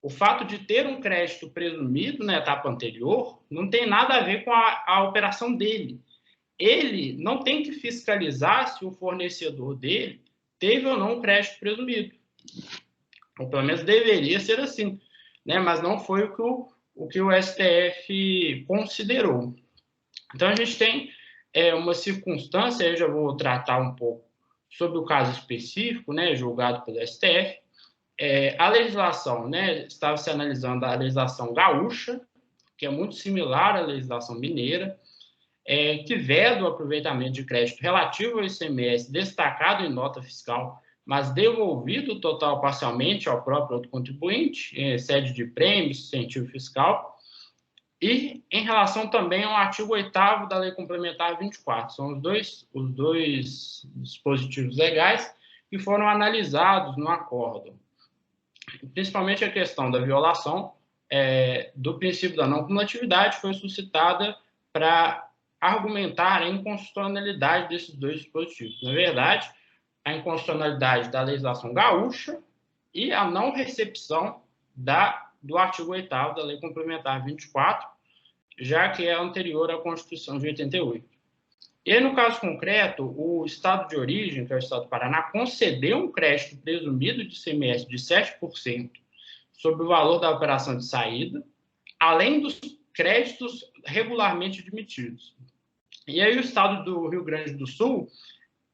o fato de ter um crédito presumido na etapa anterior não tem nada a ver com a operação dele. Ele não tem que fiscalizar se o fornecedor dele teve ou não um crédito presumido. Ou pelo menos deveria ser assim, né? Mas não foi o que o STF considerou. Então, a gente tem uma circunstância, eu já vou tratar um pouco sobre o caso específico, né, julgado pelo STF. A legislação, né, estava se analisando a legislação gaúcha, que é muito similar à legislação mineira, que veda o aproveitamento de crédito relativo ao ICMS destacado em nota fiscal, mas devolvido total ou parcialmente ao próprio outro contribuinte, em sede de prêmio, incentivo fiscal, e em relação também ao artigo 8º da Lei Complementar 24. São os dois dispositivos legais que foram analisados no acórdão. Principalmente a questão da violação do princípio da não cumulatividade foi suscitada para argumentar a inconstitucionalidade desses dois dispositivos. Na verdade, a inconstitucionalidade da legislação gaúcha e a não recepção do artigo 8º da Lei Complementar 24, já que é anterior à Constituição de 88. E aí, no caso concreto, o estado de origem, que é o estado do Paraná, concedeu um crédito presumido de ICMS de 7% sobre o valor da operação de saída, além dos créditos regularmente admitidos. E aí o estado do Rio Grande do Sul,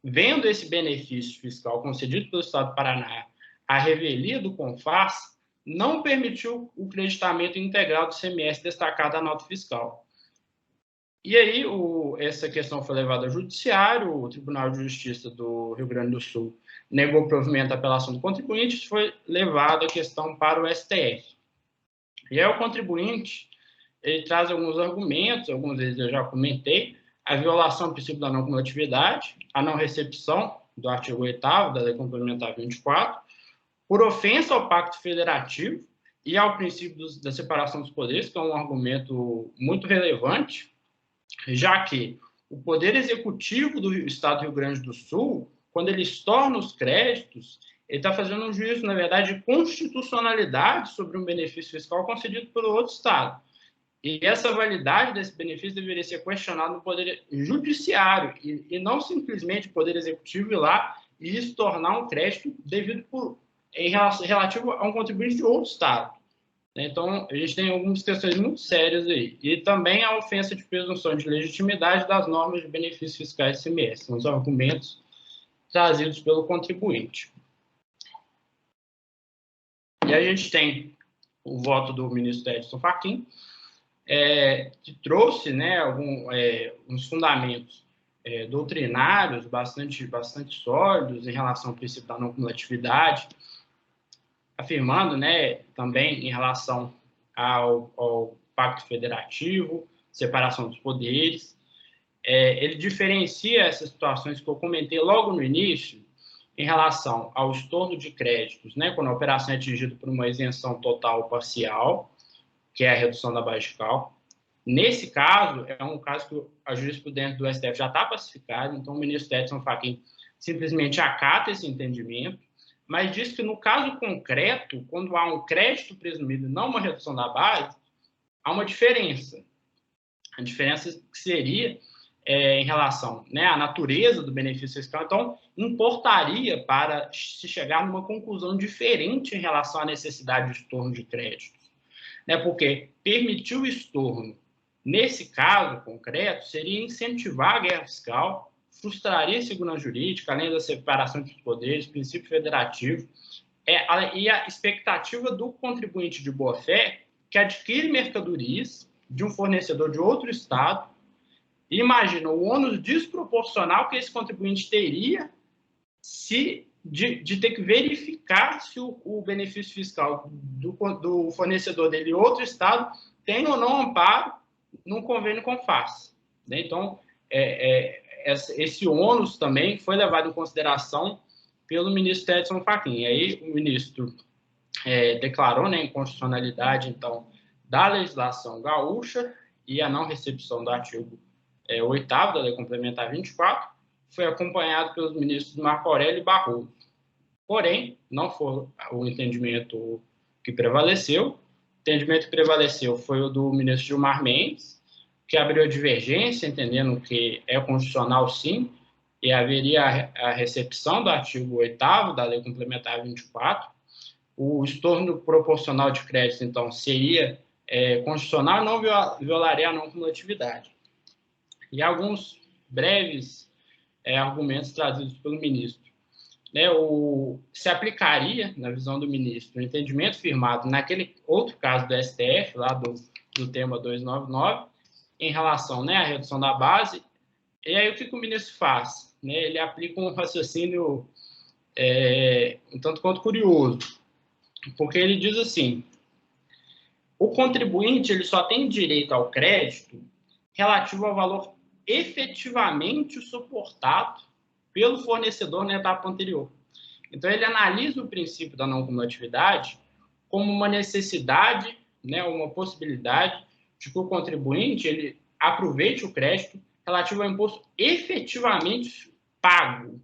vendo esse benefício fiscal concedido pelo estado do Paraná, a revelia do CONFAS, não permitiu o creditamento integral do ICMS destacado da nota fiscal. E aí, essa questão foi levada ao judiciário, o Tribunal de Justiça do Rio Grande do Sul negou provimento à apelação do contribuinte, foi levada a questão para o STF. E aí o contribuinte, ele traz alguns argumentos, alguns deles eu já comentei, a violação do princípio da não cumulatividade, a não recepção do artigo 8º da Lei Complementar 24, por ofensa ao Pacto Federativo e ao princípio da separação dos poderes, que é um argumento muito relevante, já que o Poder Executivo do Estado do Rio Grande do Sul, quando ele estorna os créditos, ele está fazendo um juízo, na verdade, de constitucionalidade sobre um benefício fiscal concedido pelo outro Estado. E essa validade desse benefício deveria ser questionada no Poder Judiciário e não simplesmente o Poder Executivo ir lá e estornar um crédito relativo a um contribuinte de outro Estado. Então, a gente tem algumas questões muito sérias aí. E também a ofensa de presunção de legitimidade das normas de benefícios fiscais do ICMS. São os argumentos trazidos pelo contribuinte. E a gente tem o voto do ministro Edson Fachin, que trouxe, né, uns fundamentos doutrinários bastante sólidos em relação ao princípio da não cumulatividade, afirmando, né, também em relação ao Pacto Federativo, separação dos poderes. Ele diferencia essas situações que eu comentei logo no início em relação ao estorno de créditos, né, quando a operação é atingida por uma isenção total ou parcial, que é a redução da base de cálculo. Nesse caso, é um caso que a jurisprudência do STF já está pacificada, então o ministro Edson Fachin simplesmente acata esse entendimento, mas diz que no caso concreto, quando há um crédito presumido e não uma redução da base, há uma diferença. A diferença que seria em relação, né, à natureza do benefício fiscal, então importaria para se chegar numa conclusão diferente em relação à necessidade de estorno de créditos. Né, porque permitir o estorno, nesse caso concreto, seria incentivar a guerra fiscal, frustraria a segurança jurídica, além da separação dos poderes, princípio federativo, e a expectativa do contribuinte de boa-fé que adquire mercadorias de um fornecedor de outro estado. Imagina o ônus desproporcional que esse contribuinte teria de ter que verificar se o benefício fiscal do fornecedor dele em outro estado tem ou não amparo num convênio CONFAS. Né? Então, esse ônus também foi levado em consideração pelo ministro Edson Fachin. E aí o ministro declarou, né, a inconstitucionalidade, então, da legislação gaúcha e a não recepção do artigo 8º da Lei Complementar 24, foi acompanhado pelos ministros Marco Aurélio e Barroso. Porém, não foi o entendimento que prevaleceu. O entendimento que prevaleceu foi o do ministro Gilmar Mendes, que abriu a divergência, entendendo que é constitucional, sim, e haveria a recepção do artigo 8º da Lei Complementar 24. O estorno proporcional de crédito, então, seria constitucional e não violaria a não cumulatividade. E alguns breves argumentos trazidos pelo ministro. Se aplicaria, na visão do ministro, o entendimento firmado naquele outro caso do STF, lá do tema 299, em relação, à redução da base. E aí o que o ministro faz? Ele aplica um raciocínio um tanto quanto curioso, porque ele diz assim: o contribuinte ele só tem direito ao crédito relativo ao valor efetivamente suportado pelo fornecedor na etapa anterior. Então, ele analisa o princípio da não cumulatividade como uma necessidade, uma possibilidade de que o contribuinte ele aproveite o crédito relativo ao imposto efetivamente pago.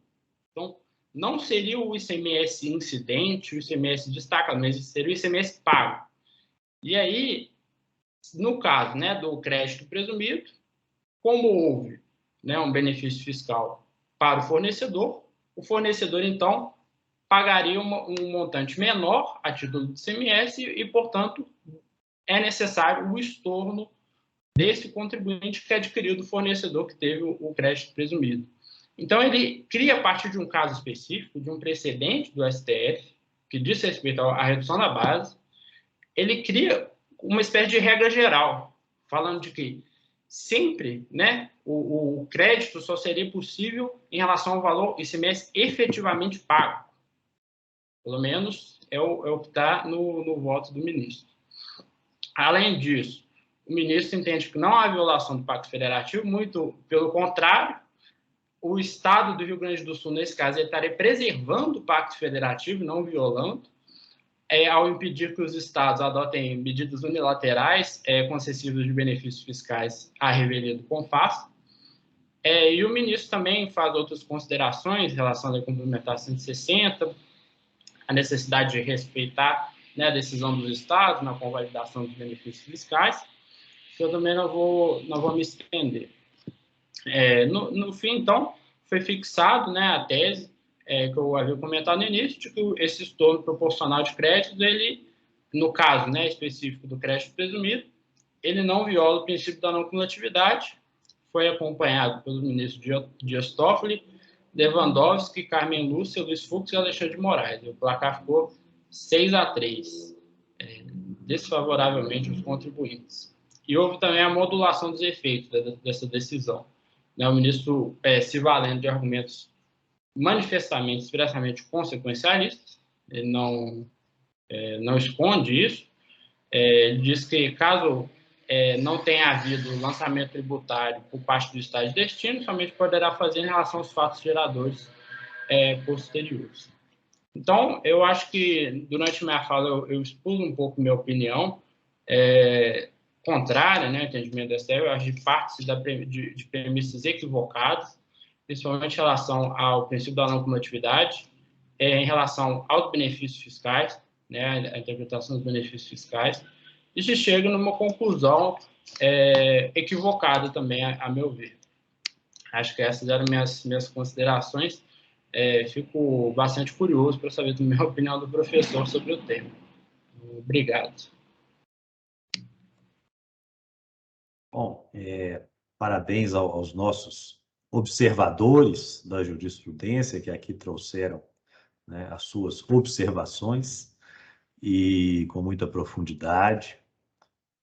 Então, não seria o ICMS incidente, o ICMS destacado, mas seria o ICMS pago. E aí, no caso do crédito presumido, como houve um benefício fiscal para o fornecedor, então, pagaria um montante menor a título de ICMS e, portanto, é necessário o estorno desse contribuinte que adquiriu do fornecedor que teve o crédito presumido. Então, ele cria, a partir de um caso específico, de um precedente do STF, que diz respeito à redução da base, ele cria uma espécie de regra geral, falando de que sempre o crédito só seria possível em relação ao valor ICMS efetivamente pago. Pelo menos é o que está no voto do ministro. Além disso, o ministro entende que não há violação do Pacto Federativo, muito pelo contrário, o Estado do Rio Grande do Sul, nesse caso, ele estaria preservando o Pacto Federativo, não violando, ao impedir que os Estados adotem medidas unilaterais concessivas de benefícios fiscais à revelia do CONFAS. E o ministro também faz outras considerações em relação à Lei Complementar 160, a necessidade de respeitar a decisão dos Estados na convalidação dos benefícios fiscais, que eu também não vou me estender. No fim, então, foi fixado a tese que eu havia comentado no início, de que esse estorno proporcional de crédito, ele, no caso específico do crédito presumido, ele não viola o princípio da não cumulatividade, foi acompanhado pelo ministro Dias Toffoli, Lewandowski, Carmen Lúcia, Luiz Fux e Alexandre de Moraes. O placar ficou 6-3, desfavoravelmente aos contribuintes. E houve também a modulação dos efeitos dessa decisão. O ministro, se valendo de argumentos manifestamente, expressamente consequencialistas, ele não esconde isso, ele diz que caso não tenha havido lançamento tributário por parte do Estado de destino, somente poderá fazer em relação aos fatos geradores posteriores. Então, eu acho que durante minha fala eu expus um pouco minha opinião contrária, ao entendimento da STF, eu acho de partes de premissas equivocadas, principalmente em relação ao princípio da não cumulatividade, em relação aos benefícios fiscais, a interpretação dos benefícios fiscais, e se chega numa conclusão equivocada também, a meu ver. Acho que essas eram minhas considerações. Fico bastante curioso para saber também a opinião do professor sobre o tema. Obrigado. Bom, parabéns aos nossos observadores da jurisprudência que aqui trouxeram as suas observações e com muita profundidade.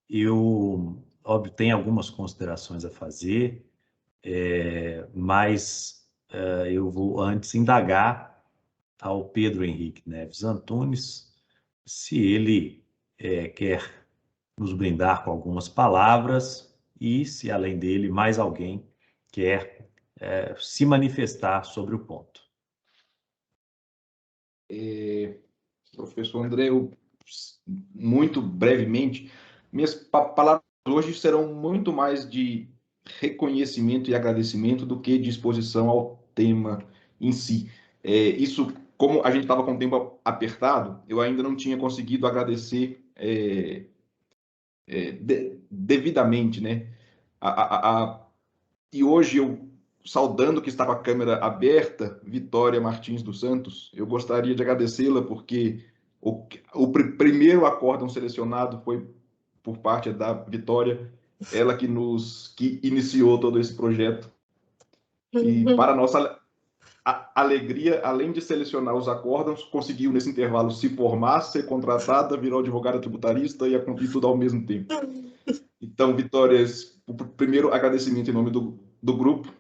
Eu, óbvio, tenho algumas considerações a fazer, mas eu vou antes indagar ao Pedro Henrique Neves Antunes se ele quer nos brindar com algumas palavras e se, além dele, mais alguém quer se manifestar sobre o ponto. Professor André, eu muito brevemente, minhas palavras hoje serão muito mais de reconhecimento e agradecimento do que de exposição ao tema em si. Isso, como a gente estava com o tempo apertado, eu ainda não tinha conseguido agradecer devidamente, né? E hoje eu, saudando que está com a câmera aberta, Vitória Martins dos Santos, eu gostaria de agradecê-la porque o primeiro acórdão selecionado foi por parte da Vitória, ela que iniciou todo esse projeto. E para nossa alegria, além de selecionar os acórdãos, conseguiu nesse intervalo se formar, ser contratada, virar advogada tributarista e tudo ao mesmo tempo. Então, Vitória, o primeiro agradecimento em nome do grupo.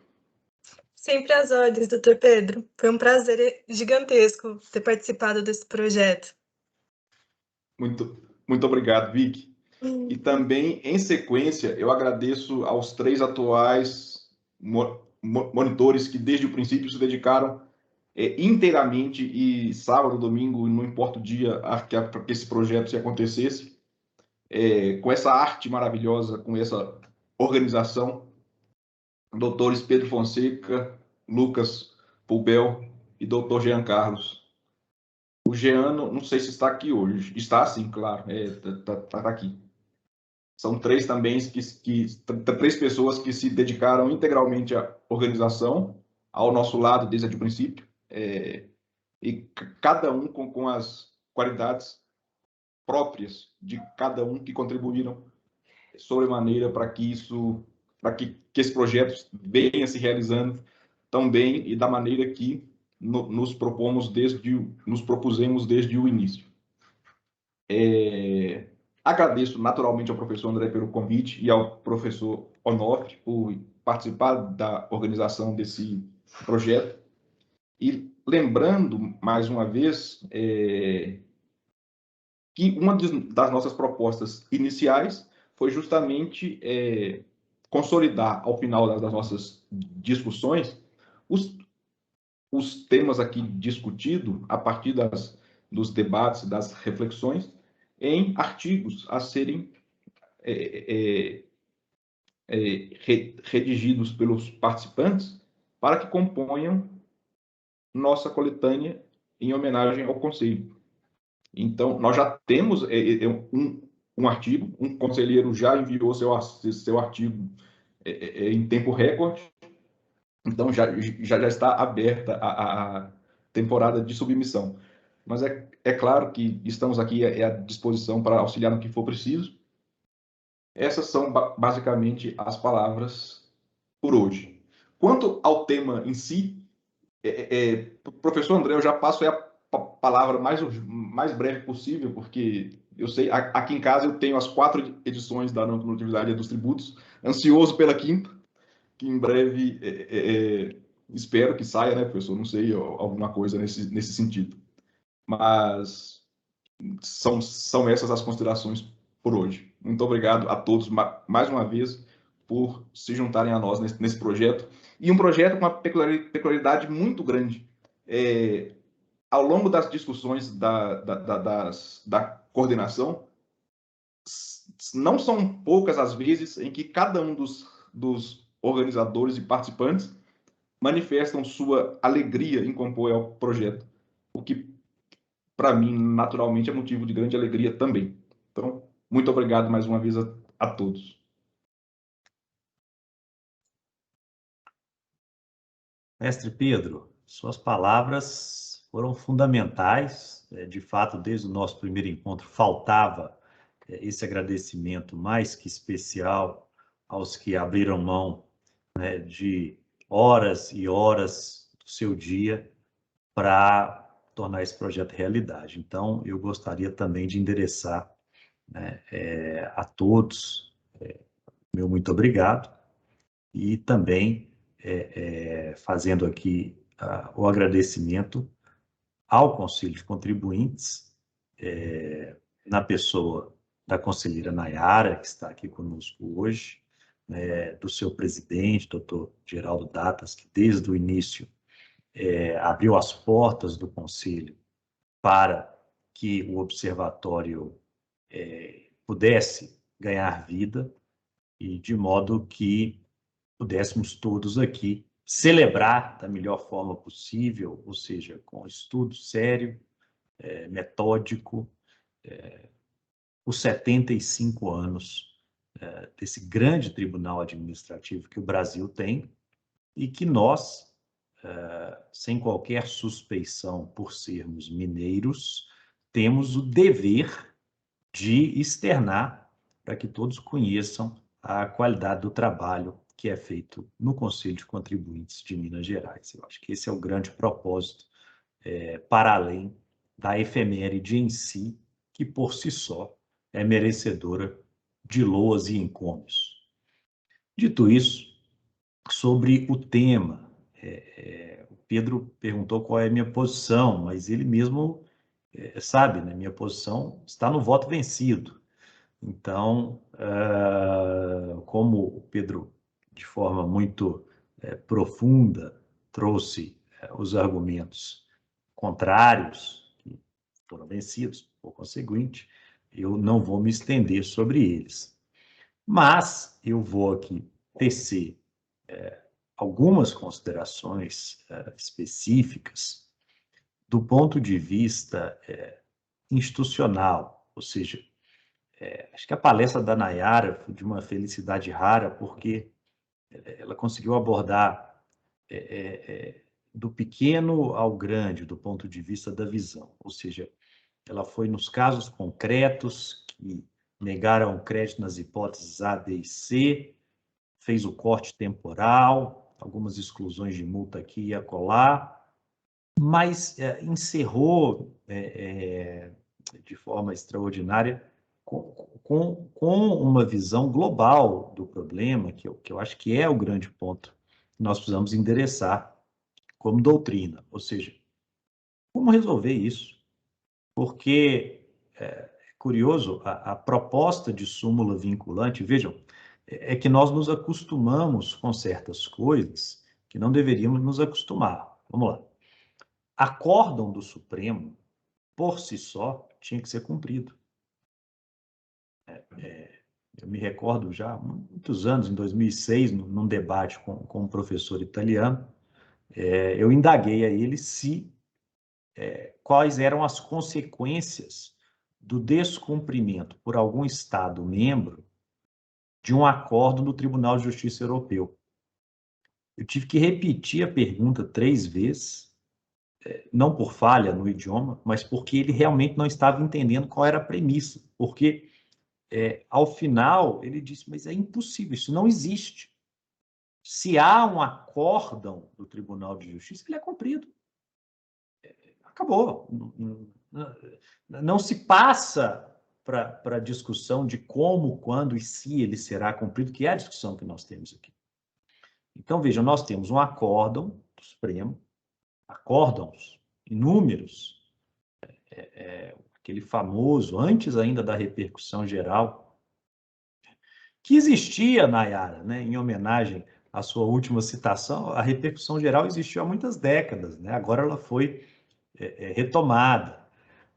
Sempre às ordens, doutor Pedro. Foi um prazer gigantesco ter participado desse projeto. Muito obrigado, Vicky. E também, em sequência, eu agradeço aos 3 atuais monitores que, desde o princípio, se dedicaram inteiramente, e sábado, domingo, não importa o dia, para que esse projeto se acontecesse, com essa arte maravilhosa, com essa organização, doutores Pedro Fonseca, Lucas Pulbel e doutor Jean Carlos. O Jean, não sei se está aqui hoje. Está sim, claro. Está aqui. São 3 também, 3 pessoas que se dedicaram integralmente à organização, ao nosso lado desde o princípio, e cada um com as qualidades próprias de cada um, que contribuíram sobremaneira para que esse projeto venha se realizando tão bem e da maneira que nos propusemos desde o início. Agradeço naturalmente ao professor André pelo convite e ao professor Onofre por participar da organização desse projeto. E lembrando, mais uma vez, que uma das nossas propostas iniciais foi justamente consolidar, ao final das nossas discussões, os temas aqui discutidos, a partir dos debates, das reflexões, em artigos a serem redigidos pelos participantes para que componham nossa coletânea em homenagem ao Conselho. Então, nós já temos um artigo, um conselheiro já enviou seu artigo em tempo recorde, então já está aberta a temporada de submissão. Mas é claro que estamos aqui à disposição para auxiliar no que for preciso. Essas são basicamente as palavras por hoje. Quanto ao tema em si, professor André, eu já passo a palavra mais breve possível, porque eu sei, aqui em casa eu tenho as 4 edições da Não Cumulatividade dos Tributos, ansioso pela 5ª, que em breve espero que saia, né, professor? Não sei, alguma coisa nesse sentido. Mas são essas as considerações por hoje. Muito obrigado a todos, mais uma vez, por se juntarem a nós nesse projeto. E um projeto com uma peculiaridade muito grande. Ao longo das discussões da coordenação, não são poucas as vezes em que cada um dos organizadores e participantes manifestam sua alegria em compor ao projeto, o que, para mim, naturalmente, é motivo de grande alegria também. Então, muito obrigado mais uma vez a todos. Mestre Pedro, suas palavras foram fundamentais. De fato, desde o nosso primeiro encontro, faltava esse agradecimento mais que especial aos que abriram mão, né, de horas e horas do seu dia para tornar esse projeto realidade. Então, eu gostaria também de endereçar, né, a todos meu muito obrigado, e também fazendo aqui o agradecimento ao Conselho de Contribuintes, na pessoa da conselheira Nayara, que está aqui conosco hoje, do seu presidente, doutor Geraldo Datas, que desde o início abriu as portas do Conselho para que o observatório pudesse ganhar vida e de modo que pudéssemos todos aqui celebrar da melhor forma possível, ou seja, com estudo sério, metódico, os 75 anos desse grande tribunal administrativo que o Brasil tem e que nós, sem qualquer suspeição por sermos mineiros, temos o dever de externar para que todos conheçam a qualidade do trabalho que é feito no Conselho de Contribuintes de Minas Gerais. Eu acho que esse é o grande propósito, para além da efeméride em si, que por si só é merecedora de loas e encômios. Dito isso, sobre o tema, o Pedro perguntou qual é a minha posição, mas ele mesmo sabe, né? Minha posição está no voto vencido. Então, como o Pedro, de forma muito profunda, trouxe os argumentos contrários, que foram vencidos, por conseguinte, eu não vou me estender sobre eles. Mas eu vou aqui tecer algumas considerações específicas do ponto de vista institucional, ou seja, acho que a palestra da Nayara foi de uma felicidade rara, porque ela conseguiu abordar do pequeno ao grande, do ponto de vista da visão. Ou seja, ela foi nos casos concretos que negaram crédito nas hipóteses A, D e C, fez o corte temporal, algumas exclusões de multa aqui e acolá, mas encerrou de forma extraordinária com uma visão global do problema, que eu acho que é o grande ponto que nós precisamos endereçar como doutrina. Ou seja, como resolver isso? Porque é curioso, a proposta de súmula vinculante, vejam, é que nós nos acostumamos com certas coisas que não deveríamos nos acostumar. Vamos lá. Acórdão do Supremo, por si só, tinha que ser cumprido. Eu me recordo já há muitos anos, em 2006, num debate com um professor italiano, eu indaguei a ele quais eram as consequências do descumprimento por algum Estado-membro de um acordo do Tribunal de Justiça Europeu. Eu tive que repetir a pergunta 3 vezes, não por falha no idioma, mas porque ele realmente não estava entendendo qual era a premissa. Porque, ao final, ele disse, mas é impossível, isso não existe. Se há um acórdão do Tribunal de Justiça, ele é cumprido. Acabou. Não se passa para a discussão de como, quando e se ele será cumprido, que é a discussão que nós temos aqui. Então, vejam, nós temos um acórdão do Supremo, acórdãos inúmeros, aquele famoso, antes ainda da repercussão geral, que existia, Nayara, né, em homenagem à sua última citação, a repercussão geral existiu há muitas décadas, né? Agora ela foi retomada.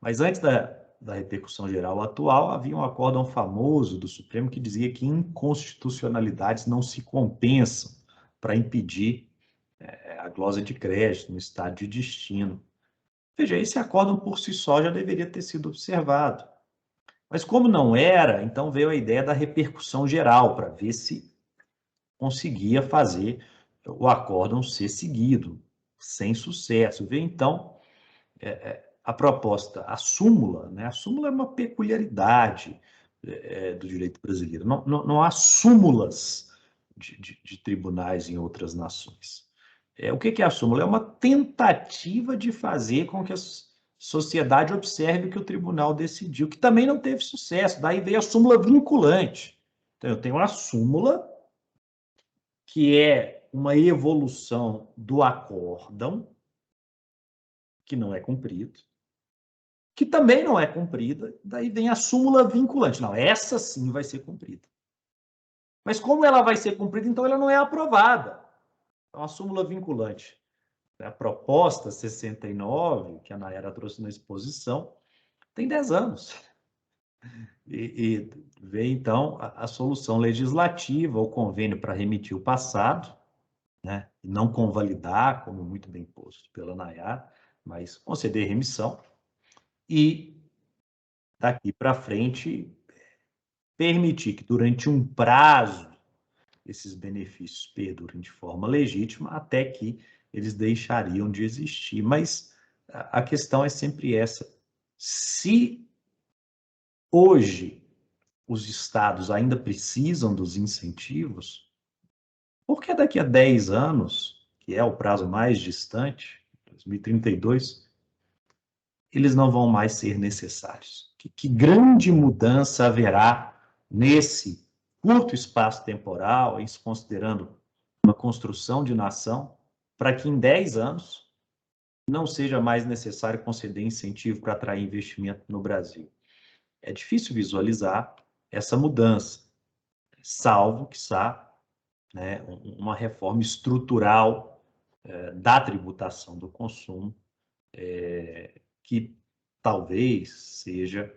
Mas antes da repercussão geral atual, havia um acórdão famoso do Supremo que dizia que inconstitucionalidades não se compensam para impedir a glosa de crédito no estado de destino. Veja, esse acórdão por si só já deveria ter sido observado. Mas como não era, então veio a ideia da repercussão geral, para ver se conseguia fazer o acórdão ser seguido, sem sucesso. Veio, então, a proposta, a súmula, né? A súmula é uma peculiaridade do direito brasileiro. Não há súmulas de tribunais em outras nações. O que é a súmula? É uma tentativa de fazer com que a sociedade observe o que o tribunal decidiu, que também não teve sucesso. Daí veio a súmula vinculante. Então, eu tenho uma súmula que é uma evolução do acórdão, que não é cumprido, que também não é cumprida, daí vem a súmula vinculante. Não, essa sim vai ser cumprida. Mas como ela vai ser cumprida, então ela não é aprovada. Então, a súmula vinculante, a proposta 69, que a Nayara trouxe na exposição, tem 10 anos. E vem, então, a solução legislativa, o convênio para remitir o passado, né, e não convalidar, como muito bem posto pela Nayara, mas conceder remissão, e daqui para frente permitir que durante um prazo esses benefícios perdurem de forma legítima até que eles deixariam de existir. Mas a questão é sempre essa. Se hoje os estados ainda precisam dos incentivos, por que daqui a 10 anos, que é o prazo mais distante, 2032, eles não vão mais ser necessários? Que grande mudança haverá nesse curto espaço temporal, isso considerando uma construção de nação, para que em 10 anos não seja mais necessário conceder incentivo para atrair investimento no Brasil? É difícil visualizar essa mudança, salvo, quiçá, né, uma reforma estrutural da tributação do consumo, que talvez seja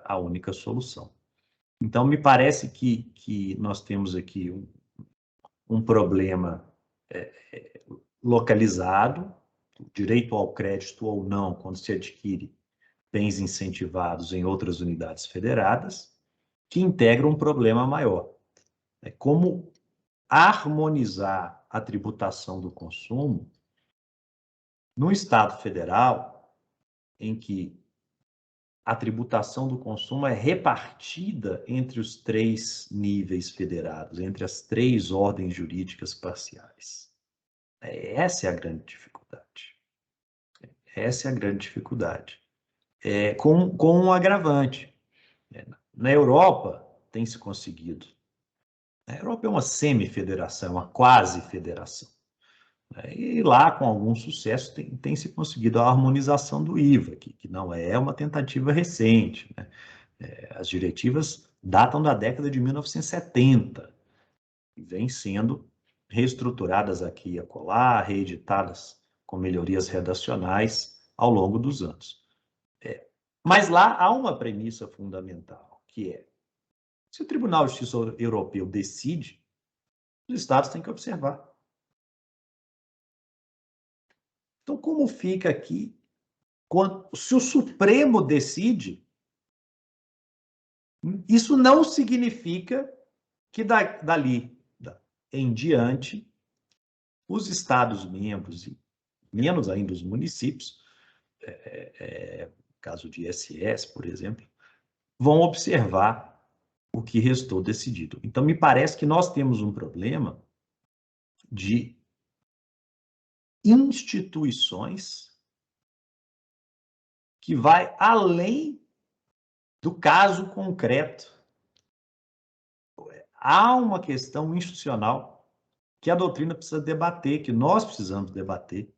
a única solução. Então, me parece que nós temos aqui um problema localizado, direito ao crédito ou não, quando se adquire bens incentivados em outras unidades federadas, que integra um problema maior. É como harmonizar a tributação do consumo no Estado federal, em que a tributação do consumo é repartida entre os 3 níveis federados, entre as 3 ordens jurídicas parciais. Essa é a grande dificuldade. Essa é a grande dificuldade. Com um agravante. Na Europa, tem se conseguido. A Europa é uma semi-federação, uma quase-federação. E lá, com algum sucesso, tem se conseguido a harmonização do IVA, que não é uma tentativa recente, né? As diretivas datam da década de 1970 e vêm sendo reestruturadas aqui e acolá, reeditadas com melhorias redacionais ao longo dos anos. Mas lá há uma premissa fundamental, que é: se o Tribunal de Justiça Europeu decide, os Estados têm que observar. Então, como fica aqui, se o Supremo decide, isso não significa que dali em diante, os Estados-membros, e menos ainda os municípios, caso de ISS, por exemplo, vão observar o que restou decidido. Então, me parece que nós temos um problema de instituições que vai além do caso concreto. Há uma questão institucional que a doutrina precisa debater, que nós precisamos debater,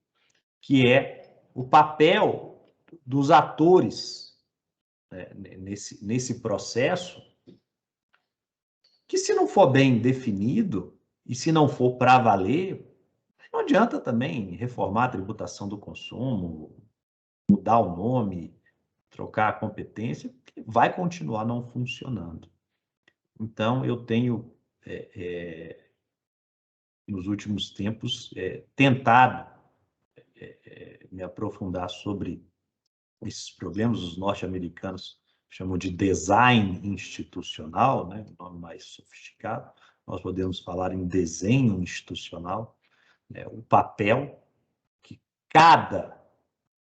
que é o papel dos atores, né, nesse processo, que, se não for bem definido e se não for para valer, não adianta também reformar a tributação do consumo, mudar o nome, trocar a competência, porque vai continuar não funcionando. Então, eu tenho, nos últimos tempos, tentado me aprofundar sobre esses problemas. Os norte-americanos chamam de design institucional, né? Um nome mais sofisticado. Nós podemos falar em desenho institucional, né? O papel que cada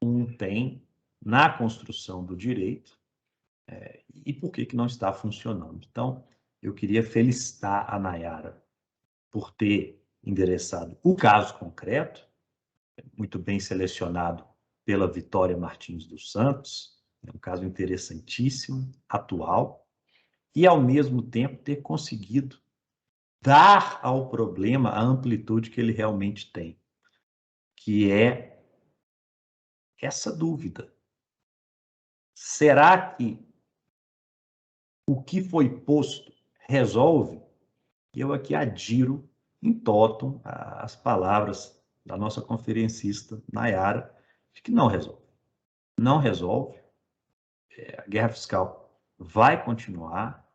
um tem na construção do direito, e por que não está funcionando. Então, eu queria felicitar a Nayara por ter endereçado o caso concreto, muito bem selecionado pela Vitória Martins dos Santos, é um caso interessantíssimo, atual, e, ao mesmo tempo, ter conseguido dar ao problema a amplitude que ele realmente tem, que é essa dúvida. Será que o que foi posto resolve? Eu aqui adiro em totum às palavras da nossa conferencista Nayara, de que não resolve. Não resolve. a guerra fiscal vai continuar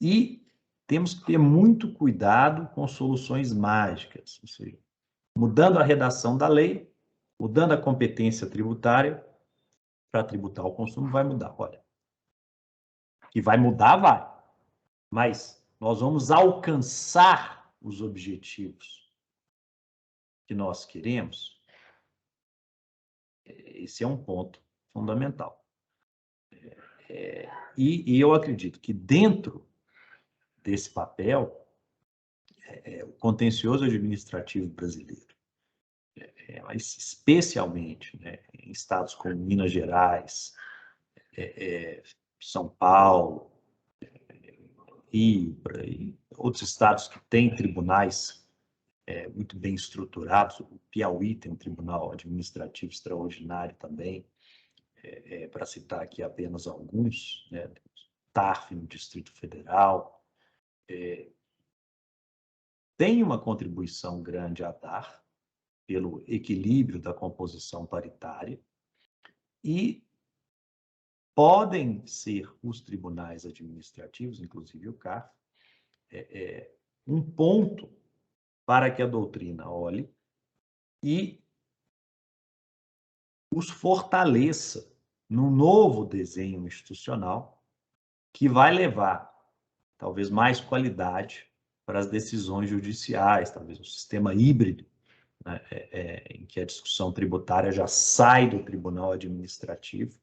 e temos que ter muito cuidado com soluções mágicas, ou seja, mudando a redação da lei, mudando a competência tributária, para tributar o consumo vai mudar. Olha, que vai mudar, vai. Mas nós vamos alcançar os objetivos que nós queremos. Esse é um ponto fundamental. E eu acredito que dentro desse papel, o contencioso administrativo brasileiro, mas especialmente, né, em estados como Minas Gerais, São Paulo, e outros estados que têm tribunais muito bem estruturados. O Piauí tem um tribunal administrativo extraordinário também, para citar aqui apenas alguns, né? TARF no Distrito Federal. Tem uma contribuição grande a dar pelo equilíbrio da composição paritária e podem ser os tribunais administrativos, inclusive o CARF, um ponto para que a doutrina olhe e os fortaleça num novo desenho institucional que vai levar, talvez, mais qualidade para as decisões judiciais, talvez um sistema híbrido, né, em que a discussão tributária já sai do tribunal administrativo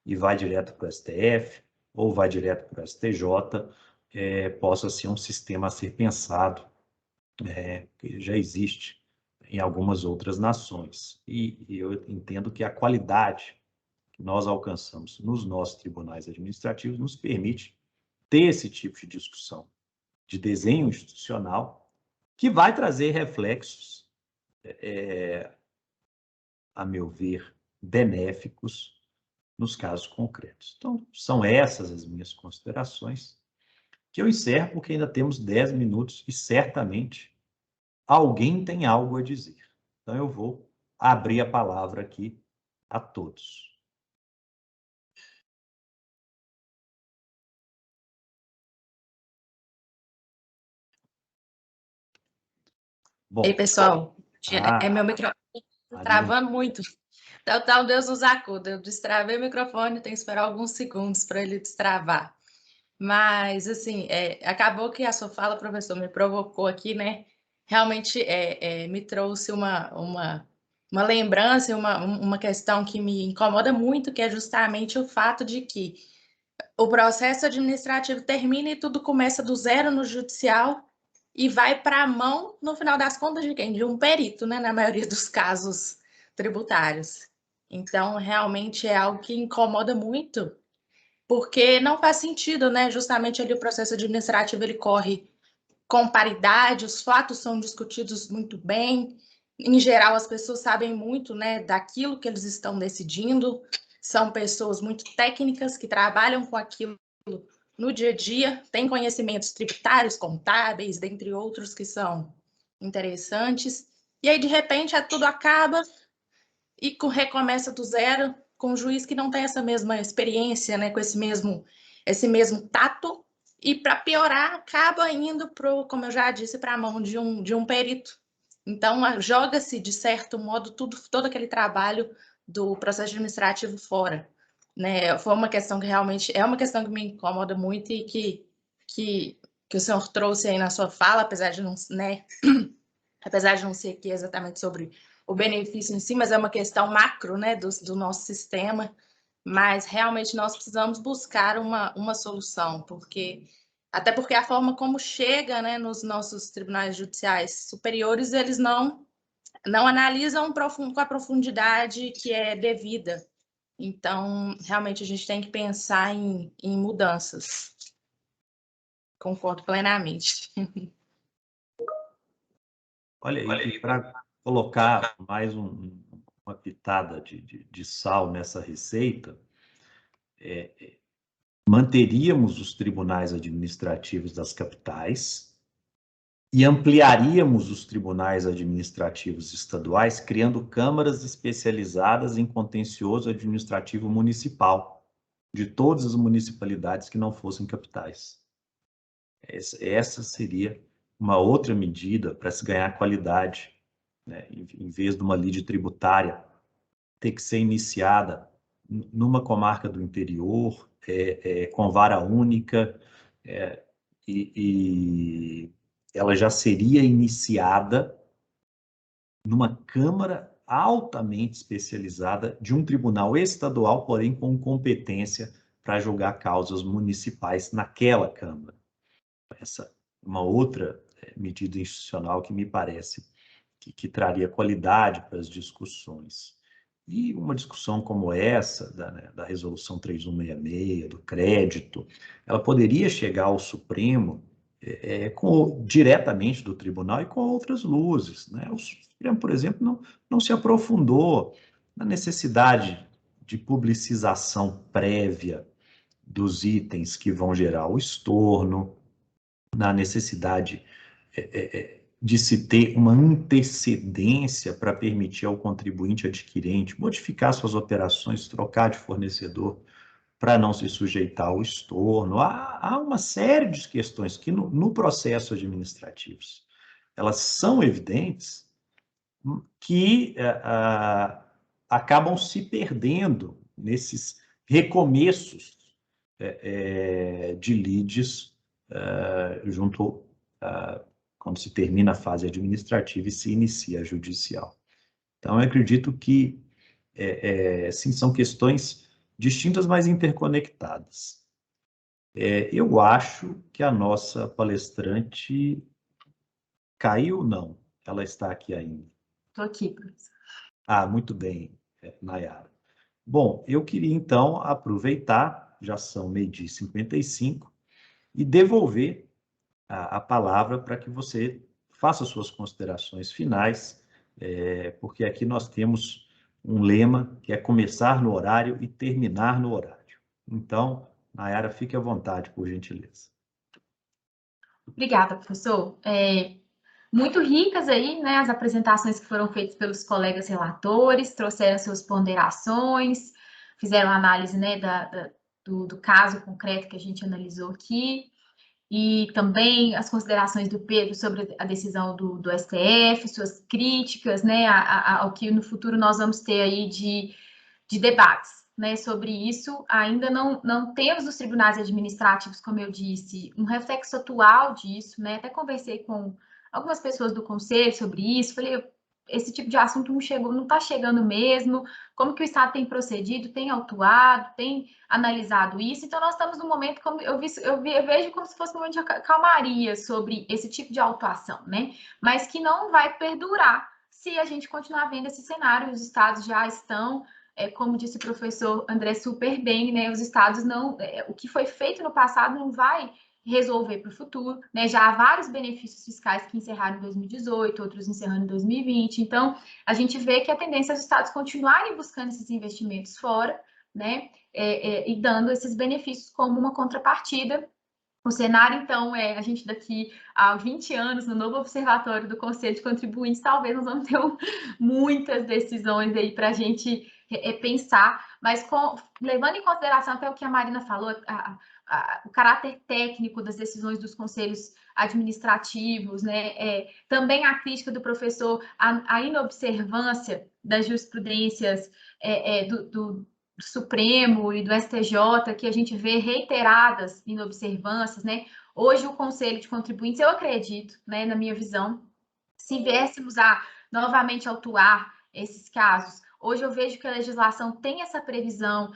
e vai direto para o STF ou vai direto para o STJ, possa ser um sistema a ser pensado, que já existe em algumas outras nações. E eu entendo que a qualidade que nós alcançamos nos nossos tribunais administrativos nos permite ter esse tipo de discussão de desenho institucional que vai trazer reflexos, a meu ver, benéficos nos casos concretos. Então, são essas as minhas considerações, que eu encerro porque ainda temos 10 minutos e certamente alguém tem algo a dizer. Então, eu vou abrir a palavra aqui a todos. Bom, ei, pessoal, meu microfone está travando muito. Então, Deus nos acuda. Eu destravei o microfone, tenho que esperar alguns segundos para ele destravar. Mas, assim, acabou que a sua fala, professor, me provocou aqui, né? Realmente me trouxe uma lembrança, uma questão que me incomoda muito, que é justamente o fato de que o processo administrativo termina e tudo começa do zero no judicial e vai para a mão, no final das contas, de quem? De um perito, né? Na maioria dos casos tributários. Então, realmente é algo que incomoda muito, porque não faz sentido, né? Justamente ali o processo administrativo ele corre com paridade, os fatos são discutidos muito bem, em geral as pessoas sabem muito, né, daquilo que eles estão decidindo, são pessoas muito técnicas que trabalham com aquilo no dia a dia, têm conhecimentos tributários, contábeis, dentre outros que são interessantes, e aí de repente tudo acaba e recomeça do zero, com um juiz que não tem essa mesma experiência, né, com esse mesmo tato, e para piorar, acaba indo, como eu já disse, para a mão de um perito. Então, joga-se, de certo modo, todo aquele trabalho do processo administrativo fora. Né? Foi uma questão que realmente é uma questão que me incomoda muito e que o senhor trouxe aí na sua fala, apesar de não, né, apesar de não ser aqui exatamente sobre o benefício em si, mas é uma questão macro, né, do nosso sistema, mas realmente nós precisamos buscar uma solução, até porque a forma como chega, né, nos nossos tribunais judiciais superiores, eles não analisam com a profundidade que é devida. Então, realmente, a gente tem que pensar em mudanças. Concordo plenamente. Olha aí, para colocar mais uma pitada de sal nessa receita, manteríamos os tribunais administrativos das capitais e ampliaríamos os tribunais administrativos estaduais, criando câmaras especializadas em contencioso administrativo municipal. de todas as municipalidades que não fossem capitais. Essa seria uma outra medida para se ganhar qualidade, né? Em vez de uma lide tributária ter que ser iniciada numa comarca do interior, com vara única, e ela já seria iniciada numa Câmara altamente especializada de um tribunal estadual, porém com competência para julgar causas municipais naquela Câmara. Essa é uma outra medida institucional que me parece que traria qualidade para as discussões. E uma discussão como essa, da Resolução 3166, do crédito, ela poderia chegar ao Supremo diretamente do tribunal e com outras luzes, né? O Supremo, por exemplo, não se aprofundou na necessidade de publicização prévia dos itens que vão gerar o estorno, na necessidade de se ter uma antecedência para permitir ao contribuinte adquirente modificar suas operações, trocar de fornecedor para não se sujeitar ao estorno. Há uma série de questões que no processo administrativo elas são evidentes, que acabam se perdendo nesses recomeços de lides junto quando se termina a fase administrativa e se inicia a judicial. Então, eu acredito que sim, são questões distintas, mas interconectadas. Eu acho que a nossa palestrante caiu ou não? Ela está aqui ainda. Estou aqui, professor. Muito bem, Nayara. Bom, eu queria, então, aproveitar, já são 12h55, e devolver a palavra para que você faça suas considerações finais, porque aqui nós temos um lema que é começar no horário e terminar no horário. Então, Nayara, fique à vontade, por gentileza. Obrigada, professor. Muito ricas aí, né, as apresentações que foram feitas pelos colegas relatores, trouxeram suas ponderações, fizeram análise, né, do caso concreto que a gente analisou aqui, e também as considerações do Pedro sobre a decisão do STF, suas críticas, né, ao que no futuro nós vamos ter aí de debates, né, sobre isso. Ainda não temos nos tribunais administrativos, como eu disse, um reflexo atual disso, né, até conversei com algumas pessoas do conselho sobre isso, falei, esse tipo de assunto não está chegando mesmo, como que o Estado tem procedido, tem autuado, tem analisado isso. Então, nós estamos num momento, como eu vejo como se fosse um momento de calmaria sobre esse tipo de autuação, né? Mas que não vai perdurar se a gente continuar vendo esse cenário. Os estados já estão, como disse o professor André super bem, né? Os estados não... o que foi feito no passado não vai resolver para o futuro, né? Já há vários benefícios fiscais que encerraram em 2018, outros encerrando em 2020. Então, a gente vê que a tendência é os estados continuarem buscando esses investimentos fora, né? E dando esses benefícios como uma contrapartida. O cenário, então, a gente daqui a 20 anos, no novo observatório do Conselho de Contribuintes, talvez nós vamos ter muitas decisões aí para a gente pensar, mas levando em consideração até o que a Marina falou, o caráter técnico das decisões dos conselhos administrativos, né? Também a crítica do professor à inobservância das jurisprudências do Supremo e do STJ, que a gente vê reiteradas inobservâncias, né? Hoje, o Conselho de Contribuintes, eu acredito, né, na minha visão, se viéssemos a novamente autuar esses casos, hoje eu vejo que a legislação tem essa previsão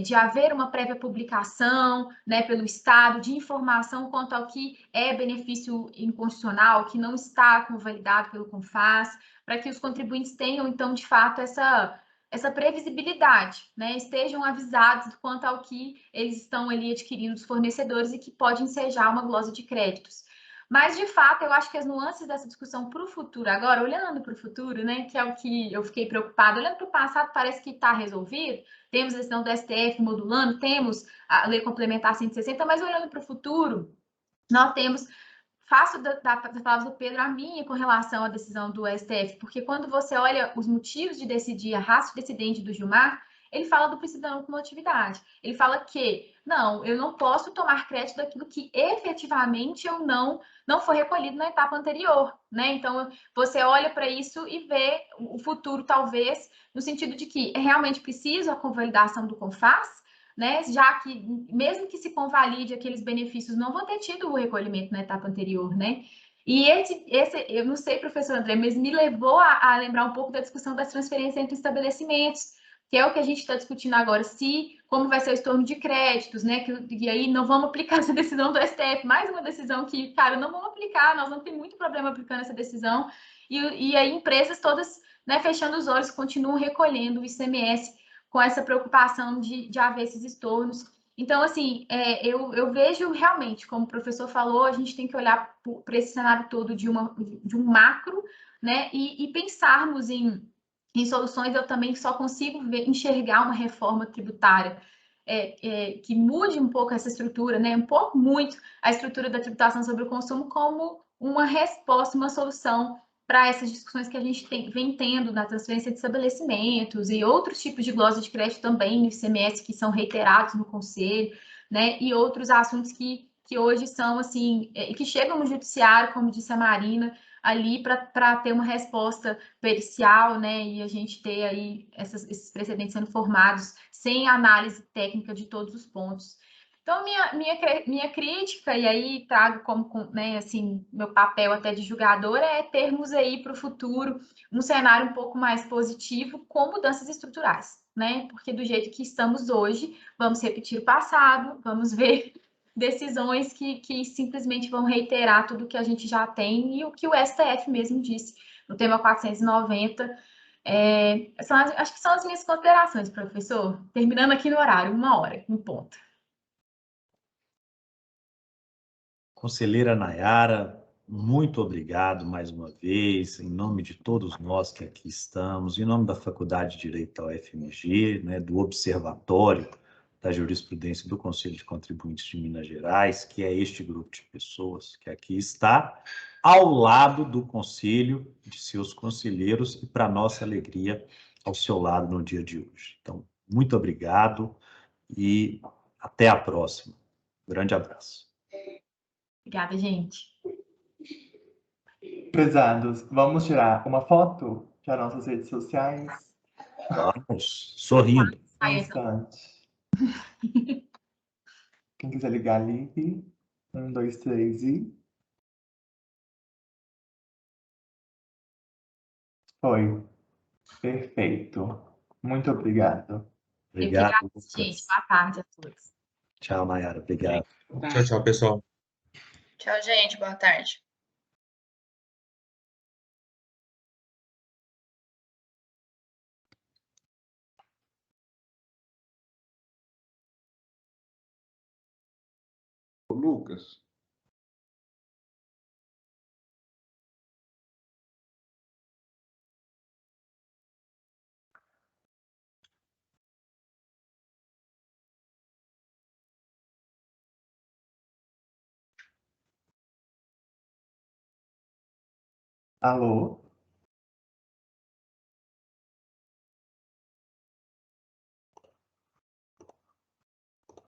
de haver uma prévia publicação, né, pelo Estado, de informação quanto ao que é benefício inconstitucional, que não está convalidado pelo CONFAS, para que os contribuintes tenham, então, de fato, essa previsibilidade, né? Estejam avisados quanto ao que eles estão ali adquirindo dos fornecedores e que pode ensejar uma glosa de créditos. Mas, de fato, eu acho que as nuances dessa discussão para o futuro, agora, olhando para o futuro, né, que é o que eu fiquei preocupada, olhando para o passado, parece que está resolvido, temos a decisão do STF modulando, temos a Lei Complementar 160, mas olhando para o futuro, nós temos... Faço das palavras do Pedro a minha com relação à decisão do STF, porque quando você olha os motivos de decidir, a ratio decidente do Gilmar, ele fala do princípio da não cumulatividade. Ele fala que, não, eu não posso tomar crédito daquilo que efetivamente eu não foi recolhido na etapa anterior, né? Então, você olha para isso e vê o futuro, talvez, no sentido de que é realmente preciso a convalidação do CONFAS, né? Já que, mesmo que se convalide aqueles benefícios, não vão ter tido o recolhimento na etapa anterior, né? E eu não sei, professor André, mas me levou a lembrar um pouco da discussão das transferências entre estabelecimentos, que é o que a gente está discutindo agora, como vai ser o estorno de créditos, né? E aí não vamos aplicar essa decisão do STF, mais uma decisão que, cara, não vamos aplicar, nós vamos ter muito problema aplicando essa decisão, e aí empresas todas, né, fechando os olhos, continuam recolhendo o ICMS com essa preocupação de haver esses estornos. Então, assim, eu vejo realmente, como o professor falou, a gente tem que olhar para esse cenário todo de um macro, né, e pensarmos em soluções. Eu também só consigo enxergar uma reforma tributária que mude um pouco essa estrutura, né, muito a estrutura da tributação sobre o consumo como uma resposta, uma solução para essas discussões que a gente vem tendo na transferência de estabelecimentos e outros tipos de glosa de crédito também no ICMS que são reiterados no Conselho, né? E outros assuntos que hoje são, assim, que chegam no judiciário, como disse a Marina, ali para ter uma resposta pericial, né? E a gente ter aí esses precedentes sendo formados sem análise técnica de todos os pontos. Então, minha crítica, e aí trago como, né, assim, meu papel até de julgadora, é termos aí para o futuro um cenário um pouco mais positivo com mudanças estruturais, né? Porque do jeito que estamos hoje, vamos repetir o passado, vamos ver decisões que simplesmente vão reiterar tudo que a gente já tem e o que o STF mesmo disse no tema 490. Acho que são as minhas considerações, professor. Terminando aqui no horário, 1h, em ponto. Conselheira Nayara, muito obrigado mais uma vez, em nome de todos nós que aqui estamos, em nome da Faculdade de Direito da UFMG, né, do Observatório da Jurisprudência do Conselho de Contribuintes de Minas Gerais, que é este grupo de pessoas que aqui está, ao lado do Conselho, de seus conselheiros, e, para nossa alegria, ao seu lado no dia de hoje. Então, muito obrigado e até a próxima. Grande abraço. Obrigada, gente. Prezados, vamos tirar uma foto para nossas redes sociais? Vamos, sorrindo. Um instante. Quem quiser ligar, ligue. 1, 2, 3 e... Foi. Perfeito. Muito obrigado. Obrigado, gente. Boa tarde a todos. Tchau, Nayara. Obrigado. Tchau, tchau, pessoal. Tchau, gente. Boa tarde. Lucas. Alô?